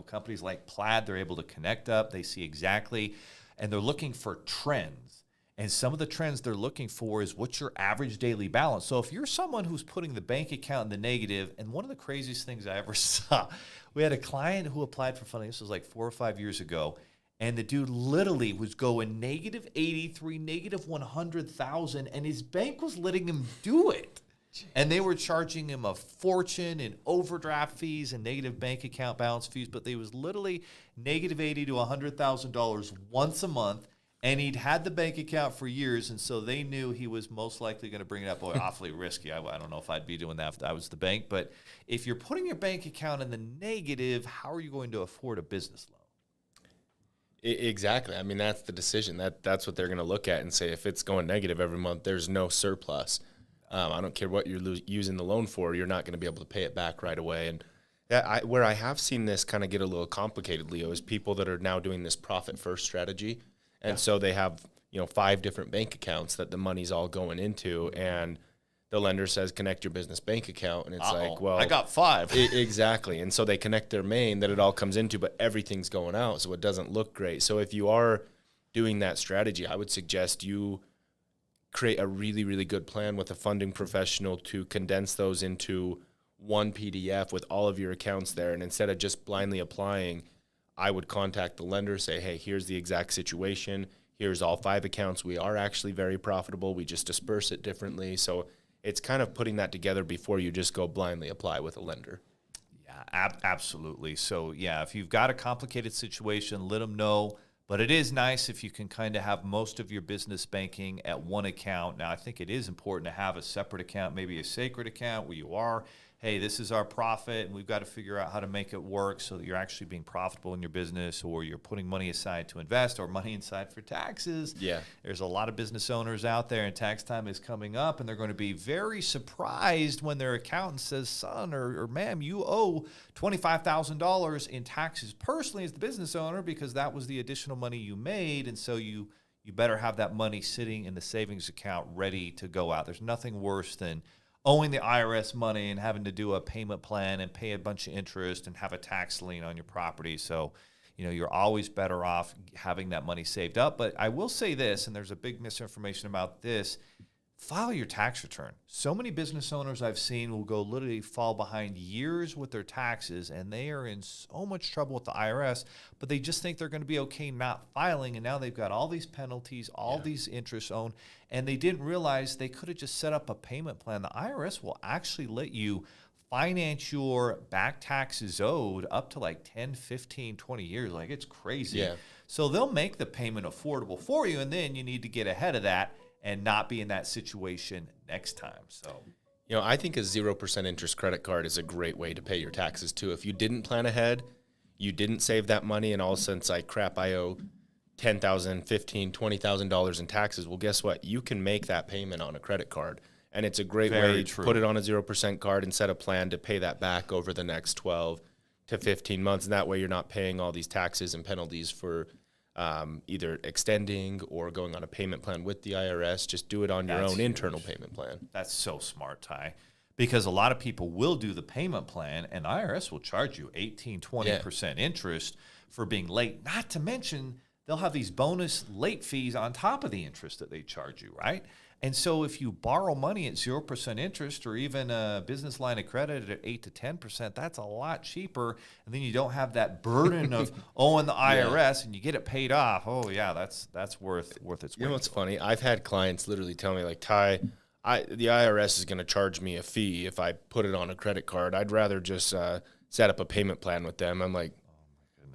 [SPEAKER 1] companies like Plaid, they're able to connect up. They see exactly, and they're looking for trends. And some of the trends they're looking for is what's your average daily balance. So if you're someone who's putting the bank account in the negative, and one of the craziest things I ever saw, we had a client who applied for funding. This was like 4 or 5 years ago. And the dude literally was going negative 83, negative 100,000, and his bank was letting him do it. And they were charging him a fortune in overdraft fees and negative bank account balance fees, but they was literally negative $80,000 to $100,000 once a month, and he'd had the bank account for years, and so they knew he was most likely going to bring it up. Boy, awfully risky. I don't know if I'd be doing that if I was the bank, but if you're putting your bank account in the negative, how are you going to afford a business loan?
[SPEAKER 2] Exactly. I mean, that's the decision. That's what they're going to look at and say, if it's going negative every month, there's no surplus. I don't care what you're using the loan for, you're not going to be able to pay it back right away. And where I have seen this kind of get a little complicated, Leo, is people that are now doing this profit-first strategy, And so they have, 5 different bank accounts that the money's all going into, and the lender says, connect your business bank account. And it's like, well,
[SPEAKER 1] I got 5.
[SPEAKER 2] Exactly. And so they connect their main that it all comes into, but everything's going out. So it doesn't look great. So if you are doing that strategy, I would suggest you create a really, really good plan with a funding professional to condense those into one PDF with all of your accounts there. And instead of just blindly applying, I would contact the lender, say, hey, here's the exact situation. Here's all 5 accounts. We are actually very profitable. We just disperse it differently. So it's kind of putting that together before you just go blindly apply with a lender.
[SPEAKER 1] Yeah, absolutely. So, yeah, if you've got a complicated situation, let them know. But it is nice if you can kind of have most of your business banking at one account. Now, I think it is important to have a separate account, maybe a sacred account where you are, hey, this is our profit, and we've got to figure out how to make it work so that you're actually being profitable in your business, or you're putting money aside to invest, or money aside for taxes.
[SPEAKER 2] Yeah.
[SPEAKER 1] There's a lot of business owners out there, and tax time is coming up, and they're going to be very surprised when their accountant says, son or ma'am, you owe $25,000 in taxes personally as the business owner, because that was the additional money you made, and so you better have that money sitting in the savings account ready to go out. There's nothing worse than owing the IRS money and having to do a payment plan and pay a bunch of interest and have a tax lien on your property. So, you're always better off having that money saved up. But I will say this, and there's a big misinformation about this, file your tax return. So many business owners I've seen will go literally fall behind years with their taxes, and they are in so much trouble with the IRS, but they just think they're going to be okay not filing, and now they've got all these penalties, all these interests owed, and they didn't realize they could have just set up a payment plan. The IRS will actually let you finance your back taxes owed up to like 10, 15, 20 years. Like, it's crazy.
[SPEAKER 2] Yeah.
[SPEAKER 1] So they'll make the payment affordable for you, and then you need to get ahead of that and not be in that situation next time. So,
[SPEAKER 2] I think a 0% interest credit card is a great way to pay your taxes too. If you didn't plan ahead, you didn't save that money, and all of a sudden it's like, crap, I owe $10,000, $15,000, $20,000 in taxes. Well, guess what? You can make that payment on a credit card, and it's a great way to put it on a 0% card and set a plan to pay that back over the next 12 to 15 months. And that way you're not paying all these taxes and penalties for either extending or going on a payment plan with the IRS. Just do it on your own internal payment plan.
[SPEAKER 1] That's so smart, Ty, because a lot of people will do the payment plan, and IRS will charge you 18, 20% interest for being late. Not to mention, they'll have these bonus late fees on top of the interest that they charge you, right? And so if you borrow money at 0% interest, or even a business line of credit at 8 to 10%, that's a lot cheaper. And then you don't have that burden of owing the IRS, and you get it paid off. Oh yeah, that's worth its weight.
[SPEAKER 2] You know what's funny? I've had clients literally tell me, like, Ty, the IRS is going to charge me a fee if I put it on a credit card. I'd rather just set up a payment plan with them. I'm like,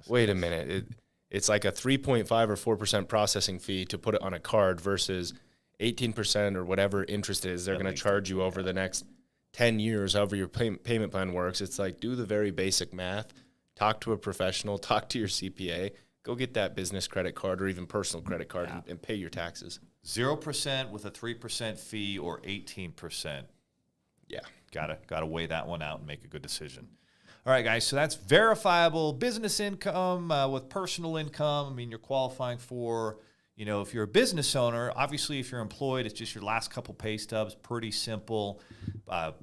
[SPEAKER 2] wait a minute. It's like a 3.5 or 4% processing fee to put it on a card versus 18% or whatever interest it is they're going to charge you over the next 10 years, however your payment plan works. It's like, do the very basic math, talk to a professional, talk to your CPA, go get that business credit card or even personal credit card and pay your taxes.
[SPEAKER 1] 0% with a 3% fee, or 18%.
[SPEAKER 2] Yeah.
[SPEAKER 1] Gotta weigh that one out and make a good decision. All right, guys, so that's verifiable business income with personal income. I mean, you're qualifying for, if you're a business owner, obviously if you're employed, it's just your last couple pay stubs, pretty simple.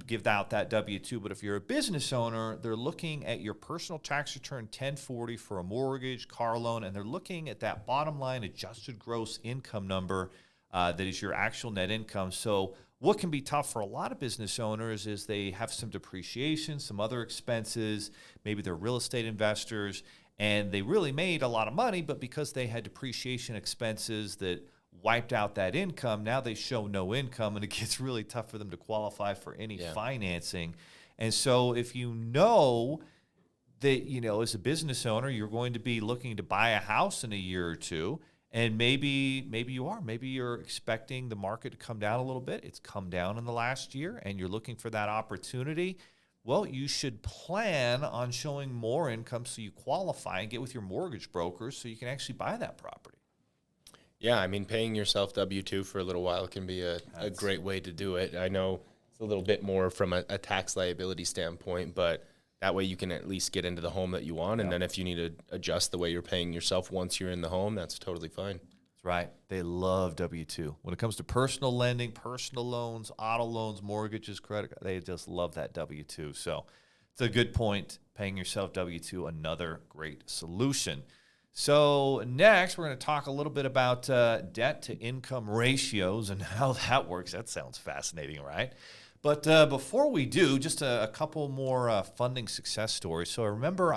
[SPEAKER 1] Give out that W-2. But if you're a business owner, they're looking at your personal tax return 1040 for a mortgage, car loan, and they're looking at that bottom line adjusted gross income number that is your actual net income. So what can be tough for a lot of business owners is they have some depreciation, some other expenses, maybe they're real estate investors, and they really made a lot of money, but because they had depreciation expenses that wiped out that income, now they show no income, and it gets really tough for them to qualify for any financing. And so if you know that, as a business owner, you're going to be looking to buy a house in a year or two, and maybe you're expecting the market to come down a little bit. It's come down in the last year, and you're looking for that opportunity. Well, you should plan on showing more income so you qualify and get with your mortgage brokers so you can actually buy that property.
[SPEAKER 2] Yeah, I mean, paying yourself W-2 for a little while can be a great way to do it. I know it's a little bit more from a tax liability standpoint, but that way you can at least get into the home that you want. And then if you need to adjust the way you're paying yourself once you're in the home, that's totally fine.
[SPEAKER 1] That's right. They love W-2. When it comes to personal lending, personal loans, auto loans, mortgages, credit, they just love that W-2. So it's a good point. Paying yourself W-2, another great solution. So next, we're going to talk a little bit about debt to income ratios and how that works. That sounds fascinating, right? But before we do, just a couple more funding success stories. So I remember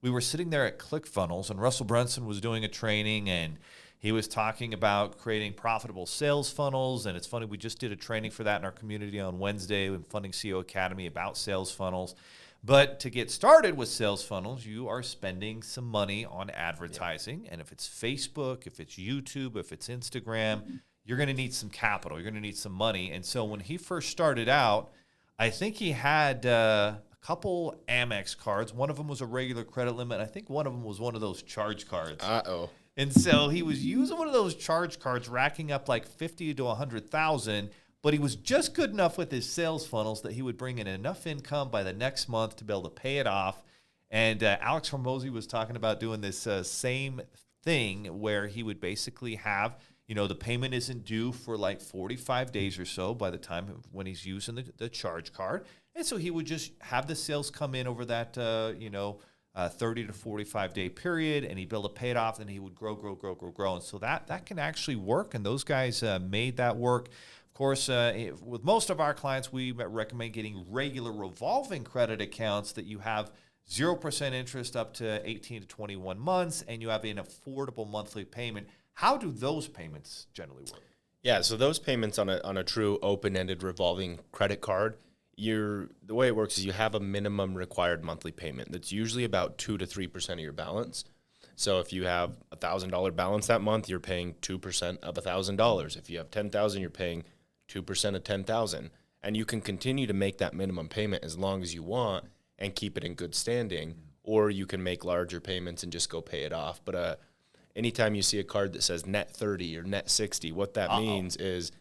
[SPEAKER 1] we were sitting there at ClickFunnels, and Russell Brunson was doing a training, and he was talking about creating profitable sales funnels. And it's funny, we just did a training for that in our community on Wednesday in Funding CEO Academy about sales funnels. But to get started with sales funnels, you are spending some money on advertising. And if it's Facebook, if it's YouTube, if it's Instagram, you're going to need some capital. You're going to need some money. And so when he first started out, I think he had a couple Amex cards. One of them was a regular credit limit. I think one of them was one of those charge cards.
[SPEAKER 2] Uh-oh.
[SPEAKER 1] And so he was using one of those charge cards, racking up like 50 to 100,000. But he was just good enough with his sales funnels that he would bring in enough income by the next month to be able to pay it off. And Alex Hormozy was talking about doing this same thing where he would basically have, the payment isn't due for like 45 days or so by the time when he's using the charge card. And so he would just have the sales come in over that, 30 to 45 day period, and he'd be able to pay it off, and he would grow. And so that can actually work. And those guys made that work. Of course, with most of our clients, we recommend getting regular revolving credit accounts that you have 0% interest up to 18 to 21 months, and you have an affordable monthly payment. How do those payments generally work?
[SPEAKER 2] Yeah, so those payments on a true open-ended revolving credit card, the way it works is you have a minimum required monthly payment that's usually about 2 to 3% of your balance. So if you have a $1,000 balance that month, you're paying 2% of $1,000. If you have $10,000, you're paying 2% of $10,000, and you can continue to make that minimum payment as long as you want and keep it in good standing, or you can make larger payments and just go pay it off. But anytime you see a card that says net 30 or net 60, what that means is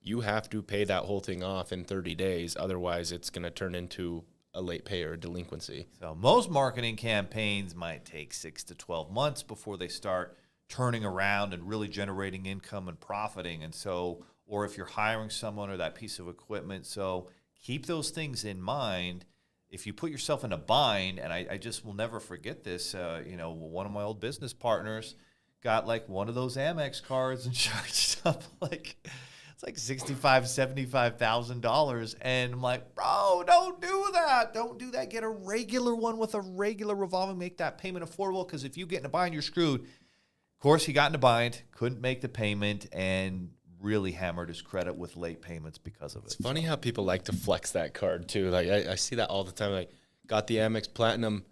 [SPEAKER 2] you have to pay that whole thing off in 30 days. Otherwise, it's going to turn into a late pay or a delinquency.
[SPEAKER 1] So most marketing campaigns might take 6 to 12 months before they start turning around and really generating income and profiting. And so, or if you're hiring someone or that piece of equipment. So keep those things in mind. If you put yourself in a bind, and I just will never forget this, one of my old business partners got like one of those Amex cards and charged up it's like $65,000, $75,000. And I'm like, bro, don't do that. Don't do that. Get a regular one with a regular revolving, make that payment affordable. Because if you get in a bind, you're screwed. Of course, he got in a bind, couldn't make the payment, and really hammered his credit with late payments because of it.
[SPEAKER 2] It's funny how people like to flex that card too. Like I see that all the time. Like, got the Amex Platinum,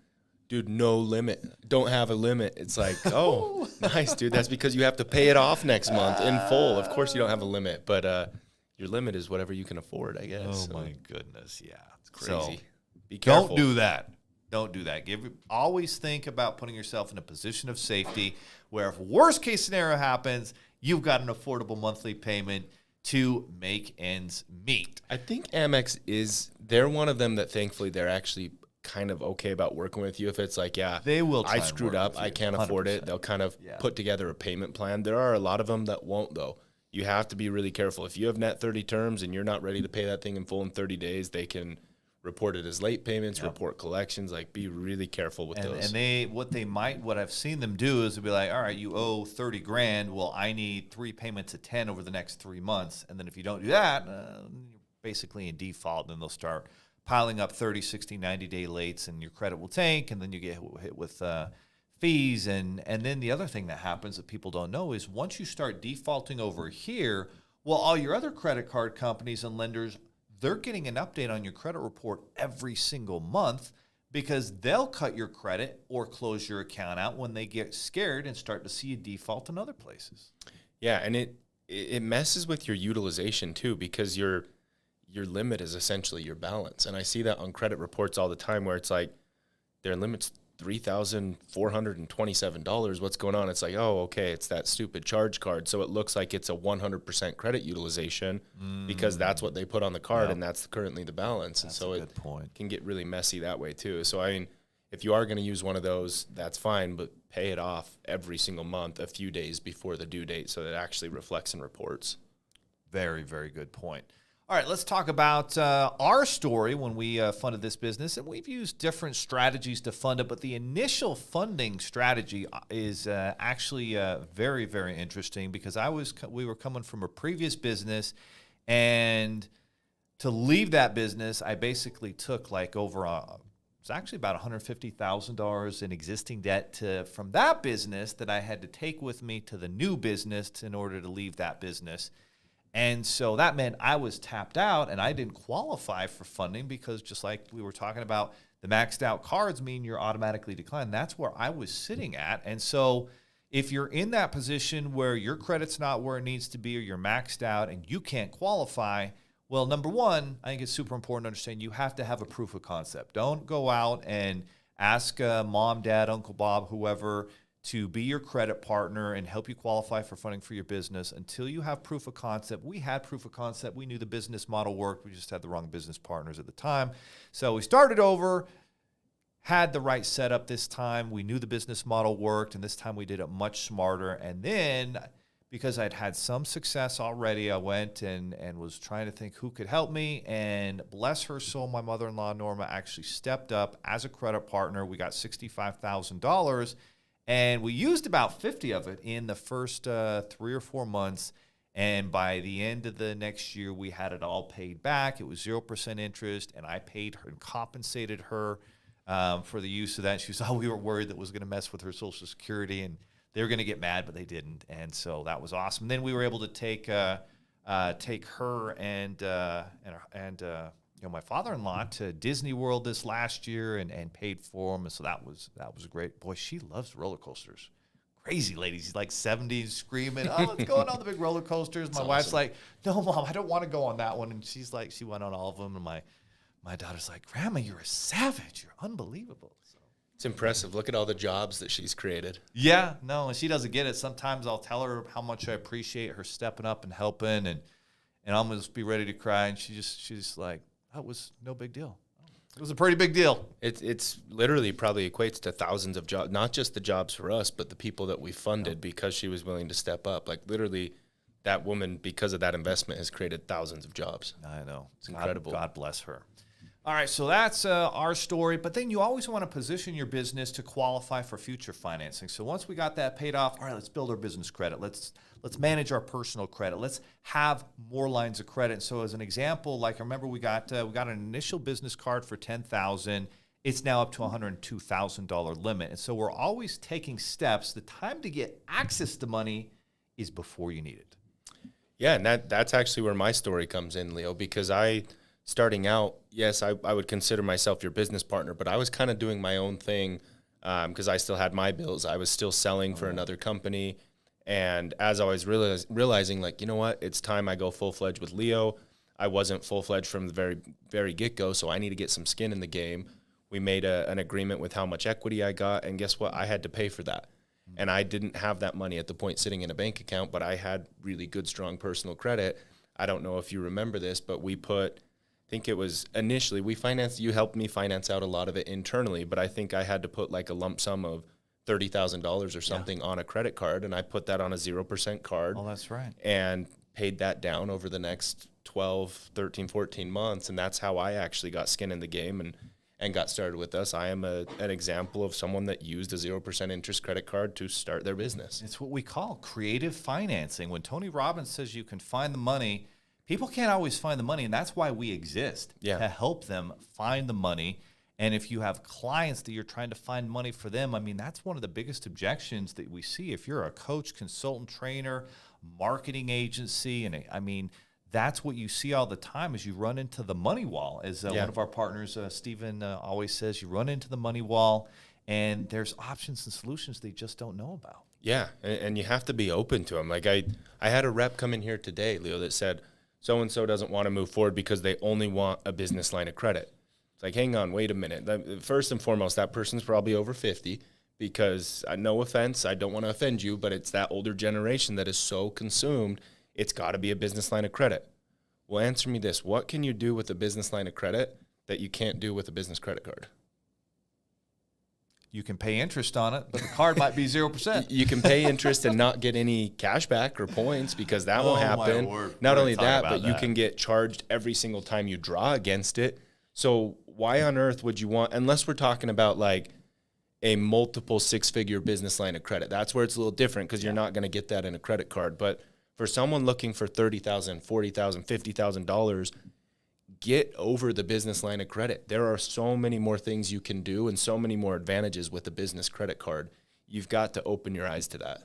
[SPEAKER 2] dude, no limit. Don't have a limit. It's like, oh, nice, dude. That's because you have to pay it off next month in full. Of course you don't have a limit, but your limit is whatever you can afford, I guess.
[SPEAKER 1] Oh, my goodness, yeah.
[SPEAKER 2] It's crazy.
[SPEAKER 1] So,
[SPEAKER 2] be careful.
[SPEAKER 1] Don't do that. Don't do that. Always think about putting yourself in a position of safety where if worst case scenario happens, you've got an affordable monthly payment to make ends meet.
[SPEAKER 2] I think Amex they're one of them that thankfully they're actually kind of okay about working with you. If it's like, yeah,
[SPEAKER 1] they will.
[SPEAKER 2] I screwed up, I can't afford it. They'll kind of put together a payment plan. There are a lot of them that won't, though. You have to be really careful. If you have net 30 terms and you're not ready to pay that thing in full in 30 days, they can report it as late payments, report collections. Like, be really careful with those.
[SPEAKER 1] And what I've seen them do is they'll be like, all right, you owe $30,000. Well, I need 3 payments of 10 over the next 3 months. And then if you don't do that, you're basically in default. And then they'll start piling up 30, 60, 90-day lates, and your credit will tank. And then you get hit with fees. And then the other thing that happens that people don't know is once you start defaulting over here, well, all your other credit card companies and lenders, they're getting an update on your credit report every single month because they'll cut your credit or close your account out when they get scared and start to see a default in other places.
[SPEAKER 2] Yeah, and it messes with your utilization too because your limit is essentially your balance. And I see that on credit reports all the time where it's like their limit's $3,427. What's going on? It's like, oh, okay, it's that stupid charge card. So it looks like it's a 100% credit utilization because that's what they put on the card and that's currently the balance.
[SPEAKER 1] That's
[SPEAKER 2] and so
[SPEAKER 1] it
[SPEAKER 2] can get really messy that way too. So I mean, if you are going to use one of those, that's fine, but pay it off every single month a few days before the due date so that it actually reflects in reports.
[SPEAKER 1] Very, very good point. All right, let's talk about our story when we funded this business. And we've used different strategies to fund it, but the initial funding strategy is actually very, very interesting because we were coming from a previous business, and to leave that business, I basically took like it's actually about $150,000 in existing debt from that business that I had to take with me to the new business in order to leave that business. And so that meant I was tapped out and I didn't qualify for funding because just like we were talking about, the maxed out cards mean you're automatically declined. That's where I was sitting at. And so if you're in that position where your credit's not where it needs to be or you're maxed out and you can't qualify, well, number one, I think it's super important to understand you have to have a proof of concept. Don't go out and ask mom, dad, Uncle Bob, whoever, to be your credit partner and help you qualify for funding for your business until you have proof of concept. We had proof of concept. We knew the business model worked. We just had the wrong business partners at the time. So we started over, had the right setup this time. We knew the business model worked, and this time we did it much smarter. And then because I'd had some success already, I went and was trying to think who could help me. And bless her soul, my mother-in-law, Norma, actually stepped up as a credit partner. We got $65,000. And we used about 50 of it in the first 3 or 4 months. And by the end of the next year, we had it all paid back. It was 0% interest. And I paid her and compensated her for the use of that. She was all we were worried that was going to mess with her Social Security. And they were going to get mad, but they didn't. And so that was awesome. Then we were able to take her and my father-in-law to Disney World this last year and paid for them. And so that was great. Boy, she loves roller coasters. Crazy lady. She's like 70s screaming, oh, let's go on the big roller coasters. My wife's like, no, Mom, I don't want to go on that one. And she's like, she went on all of them. And my daughter's like, Grandma, you're a savage. You're unbelievable. So
[SPEAKER 2] it's impressive. Look at all the jobs that she's created.
[SPEAKER 1] Yeah, no, and she doesn't get it. Sometimes I'll tell her how much I appreciate her stepping up and helping, and I'm going to be ready to cry. And she's like, that was no big deal. It was a pretty big deal.
[SPEAKER 2] It's literally probably equates to thousands of jobs, not just the jobs for us, but the people that we funded because she was willing to step up. Like literally that woman, because of that investment, has created thousands of jobs.
[SPEAKER 1] I know.
[SPEAKER 2] It's incredible.
[SPEAKER 1] God bless her. All right, so that's our story. But then you always want to position your business to qualify for future financing. So once we got that paid off, all right, let's build our business credit. Let's manage our personal credit. Let's have more lines of credit. So as an example, like I remember we got an initial business card for $10,000. It's now up to $102,000 limit. And so we're always taking steps. The time to get access to money is before you need it.
[SPEAKER 2] Yeah, and that's actually where my story comes in, Leo, because starting out, yes, I would consider myself your business partner, but I was kind of doing my own thing because I still had my bills. I was still selling for another company. And as I was realizing, like, you know what, it's time I go full-fledged with Leo. I wasn't full-fledged from the very, very get-go, so I need to get some skin in the game. We made an agreement with how much equity I got, and guess what? I had to pay for that. And I didn't have that money at the point sitting in a bank account, but I had really good, strong personal credit. I don't know if you remember this, but we put, I think it was initially, you helped me finance out a lot of it internally, but I think I had to put like a lump sum of $30,000 or something on a credit card, and I put that on a 0% card.
[SPEAKER 1] Oh, that's right.
[SPEAKER 2] And paid that down over the next 12, 13, 14 months, and that's how I actually got skin in the game and got started with us. I am an example of someone that used a 0% interest credit card to start their business.
[SPEAKER 1] It's what we call creative financing. When Tony Robbins says you can find the money, people can't always find the money, and that's why we exist, to help them find the money. And if you have clients that you're trying to find money for them, I mean, that's one of the biggest objections that we see. If you're a coach, consultant, trainer, marketing agency, and I mean, that's what you see all the time is you run into the money wall. As one of our partners, Stephen, always says, you run into the money wall, and there's options and solutions they just don't know about.
[SPEAKER 2] Yeah, and you have to be open to them. Like I had a rep come in here today, Leo, that said, so-and-so doesn't want to move forward because they only want a business line of credit. It's like, hang on, wait a minute. First and foremost, that person's probably over 50 because, no offense, I don't want to offend you, but it's that older generation that is so consumed, it's got to be a business line of credit. Well, answer me this. What can you do with a business line of credit that you can't do with a business credit card?
[SPEAKER 1] You can pay interest on it, but the card might be 0%.
[SPEAKER 2] You can pay interest and not get any cash back or points because that will happen. Not only that, but you can get charged every single time you draw against it. So why on earth would you want, unless we're talking about like a multiple six-figure business line of credit. That's where it's a little different because you're not going to get that in a credit card. But for someone looking for $30,000, $40,000, $50,000, get over the business line of credit. There are so many more things you can do and so many more advantages with a business credit card. You've got to open your eyes to that.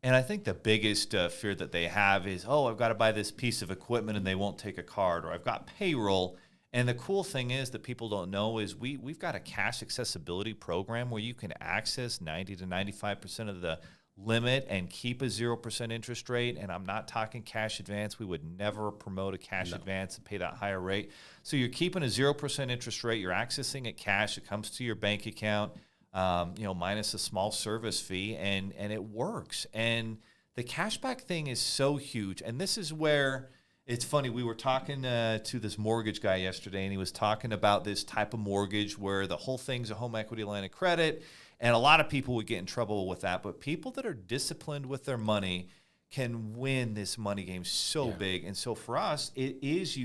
[SPEAKER 1] And I think the biggest fear that they have is, oh, I've got to buy this piece of equipment and they won't take a card, or I've got payroll. And the cool thing is that people don't know is we've got a cash accessibility program where you can access 90 to 95% of the limit and keep a 0% interest rate. And I'm not talking cash advance. We would never promote a cash advance and pay that higher rate. So you're keeping a 0% interest rate. You're accessing it cash. It comes to your bank account, minus a small service fee, and it works. And the cashback thing is so huge. And this is where it's funny. We were talking to this mortgage guy yesterday, and he was talking about this type of mortgage where the whole thing's a home equity line of credit. And a lot of people would get in trouble with that. But people that are disciplined with their money can win this money game so big. And so for us, it is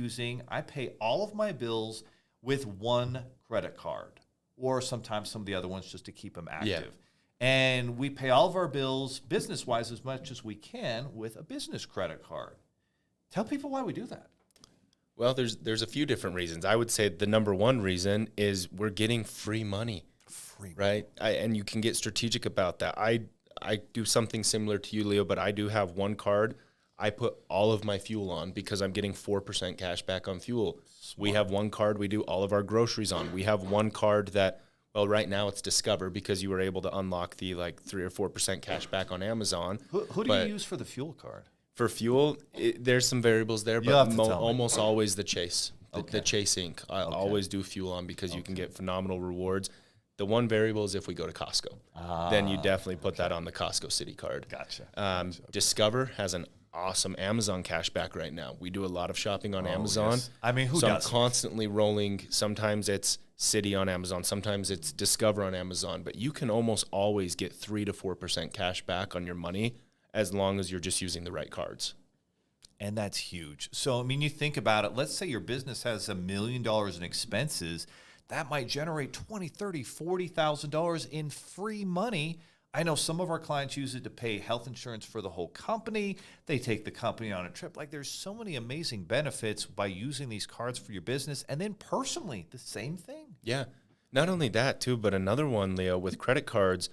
[SPEAKER 1] I pay all of my bills with one credit card, or sometimes some of the other ones just to keep them active. Yeah. And we pay all of our bills business-wise as much as we can with a business credit card. Tell people why we do that.
[SPEAKER 2] Well, there's a few different reasons. I would say the number one reason is we're getting free money. Right? And you can get strategic about that. I do something similar to you, Leo, but I do have one card. I put all of my fuel on because I'm getting 4% cash back on fuel. Smart. We have one card we do all of our groceries on. We have one card that, well, right now it's Discover because you were able to unlock the 3 or 4% cash back on Amazon.
[SPEAKER 1] Who do you use for the fuel card?
[SPEAKER 2] For fuel, there's some variables there, but almost always the Chase. The Chase Inc. I always do fuel on because you can get phenomenal rewards. The one variable is if we go to Costco. Then you definitely put that on the Costco City card.
[SPEAKER 1] Gotcha.
[SPEAKER 2] Discover has an awesome Amazon cashback right now. We do a lot of shopping on Amazon.
[SPEAKER 1] Yes. I mean, who
[SPEAKER 2] doesn't?
[SPEAKER 1] I'm
[SPEAKER 2] constantly rolling. Sometimes it's City on Amazon. Sometimes it's Discover on Amazon. But you can almost always get 3 to 4% cash back on your money as long as you're just using the right cards.
[SPEAKER 1] And that's huge. So, I mean, you think about it. Let's say your business has $1 million in expenses. That might generate $20,000, $30,000, $40,000 in free money. I know some of our clients use it to pay health insurance for the whole company. They take the company on a trip. There's so many amazing benefits by using these cards for your business. And then personally, the same thing.
[SPEAKER 2] Yeah. Not only that, too, but another one, Leo, with credit cards,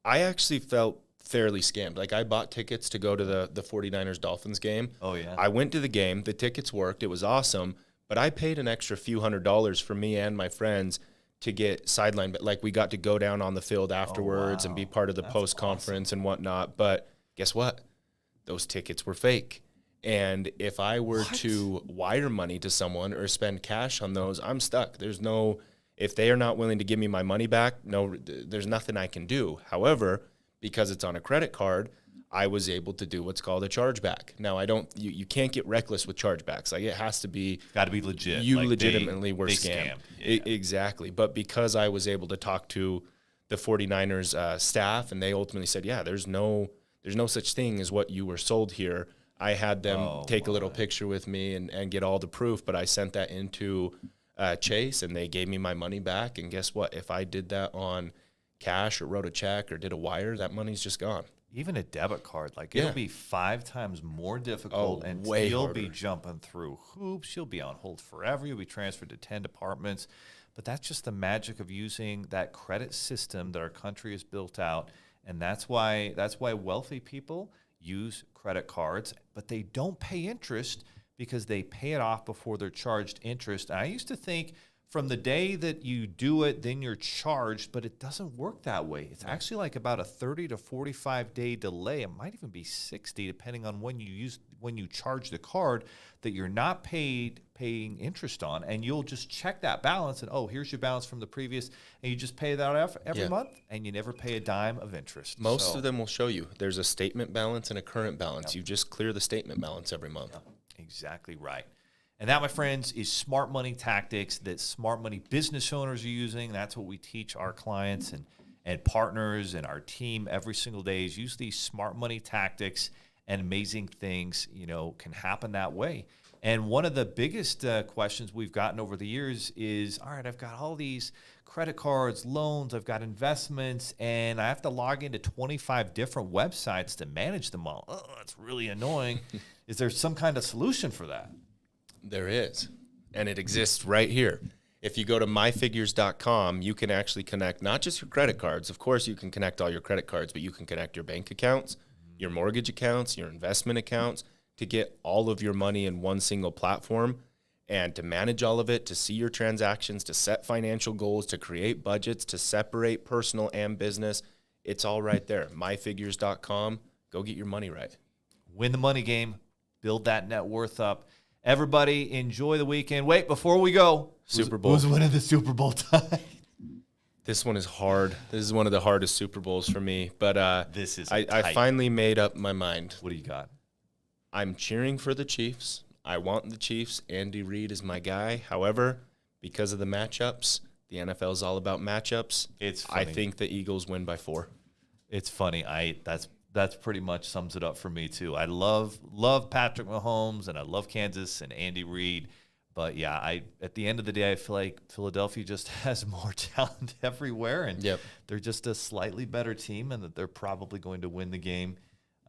[SPEAKER 2] I actually felt fairly scammed. I bought tickets to go to the 49ers-Dolphins game.
[SPEAKER 1] Oh, yeah.
[SPEAKER 2] I went to the game. The tickets worked. It was awesome. But I paid an extra few $100s for me and my friends to get sidelined. But we got to go down on the field afterwards and be part of the post-conference and whatnot. But guess what? Those tickets were fake. And if I were to wire money to someone or spend cash on those, I'm stuck. If they are not willing to give me my money back, there's nothing I can do. However, because it's on a credit card, I was able to do what's called a chargeback. Now, you can't get reckless with chargebacks. It has to be...
[SPEAKER 1] Got to be legit.
[SPEAKER 2] You legitimately were scammed. Yeah. Exactly. But because I was able to talk to the 49ers staff, and they ultimately said, yeah, there's no such thing as what you were sold here. I had them take a little picture with me and get all the proof, but I sent that into Chase, and they gave me my money back. And guess what? If I did that on cash or wrote a check or did a wire, that money's just gone.
[SPEAKER 1] Even a debit card, it'll be 5 times more difficult, and you'll be jumping through hoops. You'll be on hold forever. You'll be transferred to 10 departments. But that's just the magic of using that credit system that our country has built out, and that's why wealthy people use credit cards, but they don't pay interest because they pay it off before they're charged interest. And I used to think from the day that you do it, then you're charged, but it doesn't work that way. It's actually about a 30 to 45 day delay. It might even be 60, depending on when you charge the card, that you're not paying interest on, and you'll just check that balance, and here's your balance from the previous, and you just pay that every month, and you never pay a dime of interest.
[SPEAKER 2] Most of them will show you there's a statement balance and a current balance. Yep. You just clear the statement balance every month.
[SPEAKER 1] Yep. Exactly right. And that, my friends, is smart money tactics that smart money business owners are using. That's what we teach our clients. and partners and our team every single day is use these smart money tactics, and amazing things, can happen that way. And one of the biggest questions we've gotten over the years is, all right, I've got all these credit cards, loans, I've got investments, and I have to log into 25 different websites to manage them all. Oh, that's really annoying. Is there some kind of solution for that?
[SPEAKER 2] There is, and it exists right here. If you go to myfigures.com, you can actually connect not just your credit cards. Of course, you can connect all your credit cards, but you can connect your bank accounts, your mortgage accounts, your investment accounts to get all of your money in one single platform and to manage all of it, to see your transactions, to set financial goals, to create budgets, to separate personal and business. It's all right there. Myfigures.com. Go get your money right.
[SPEAKER 1] Win the money game. Build that net worth up. Everybody, enjoy the weekend. Wait, before we go,
[SPEAKER 2] Super Bowl.
[SPEAKER 1] Who's winning the Super Bowl tonight?
[SPEAKER 2] This one is hard. This is one of the hardest Super Bowls for me. But I finally made up my mind.
[SPEAKER 1] What do you got?
[SPEAKER 2] I'm cheering for the Chiefs. I want the Chiefs. Andy Reid is my guy. However, because of the matchups, the NFL is all about matchups.
[SPEAKER 1] It's funny.
[SPEAKER 2] I think the Eagles win by 4.
[SPEAKER 1] It's funny. That's pretty much sums it up for me too. I love Patrick Mahomes and I love Kansas and Andy Reid. But yeah, at the end of the day, I feel like Philadelphia just has more talent everywhere, and they're just a slightly better team, and that they're probably going to win the game.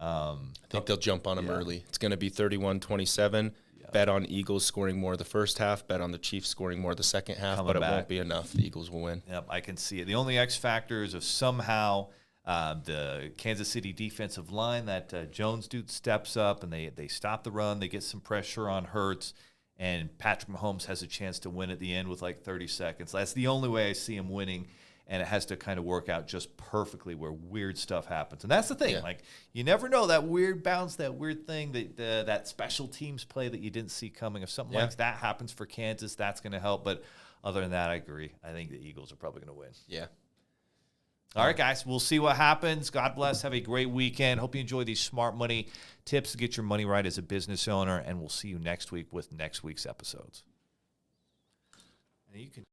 [SPEAKER 2] I think they'll jump on them early. It's going to be 31-27. Bet on Eagles scoring more the first half. Bet on the Chiefs scoring more the second half, but it won't be enough. The Eagles will win.
[SPEAKER 1] Yep, I can see it. The only X factor is if somehow the Kansas City defensive line, that Jones dude steps up and they stop the run, they get some pressure on Hurts, and Patrick Mahomes has a chance to win at the end with like 30 seconds. That's the only way I see him winning, and it has to kind of work out just perfectly where weird stuff happens. And that's the thing. Like, you never know, that weird bounce, that weird thing, that special teams play that you didn't see coming. If something like that happens for Kansas, that's going to help. But other than that, I agree. I think the Eagles are probably going to win.
[SPEAKER 2] Yeah.
[SPEAKER 1] All right, guys, we'll see what happens. God bless. Have a great weekend. Hope you enjoy these smart money tips to get your money right as a business owner, and we'll see you next week with next week's episodes. And you can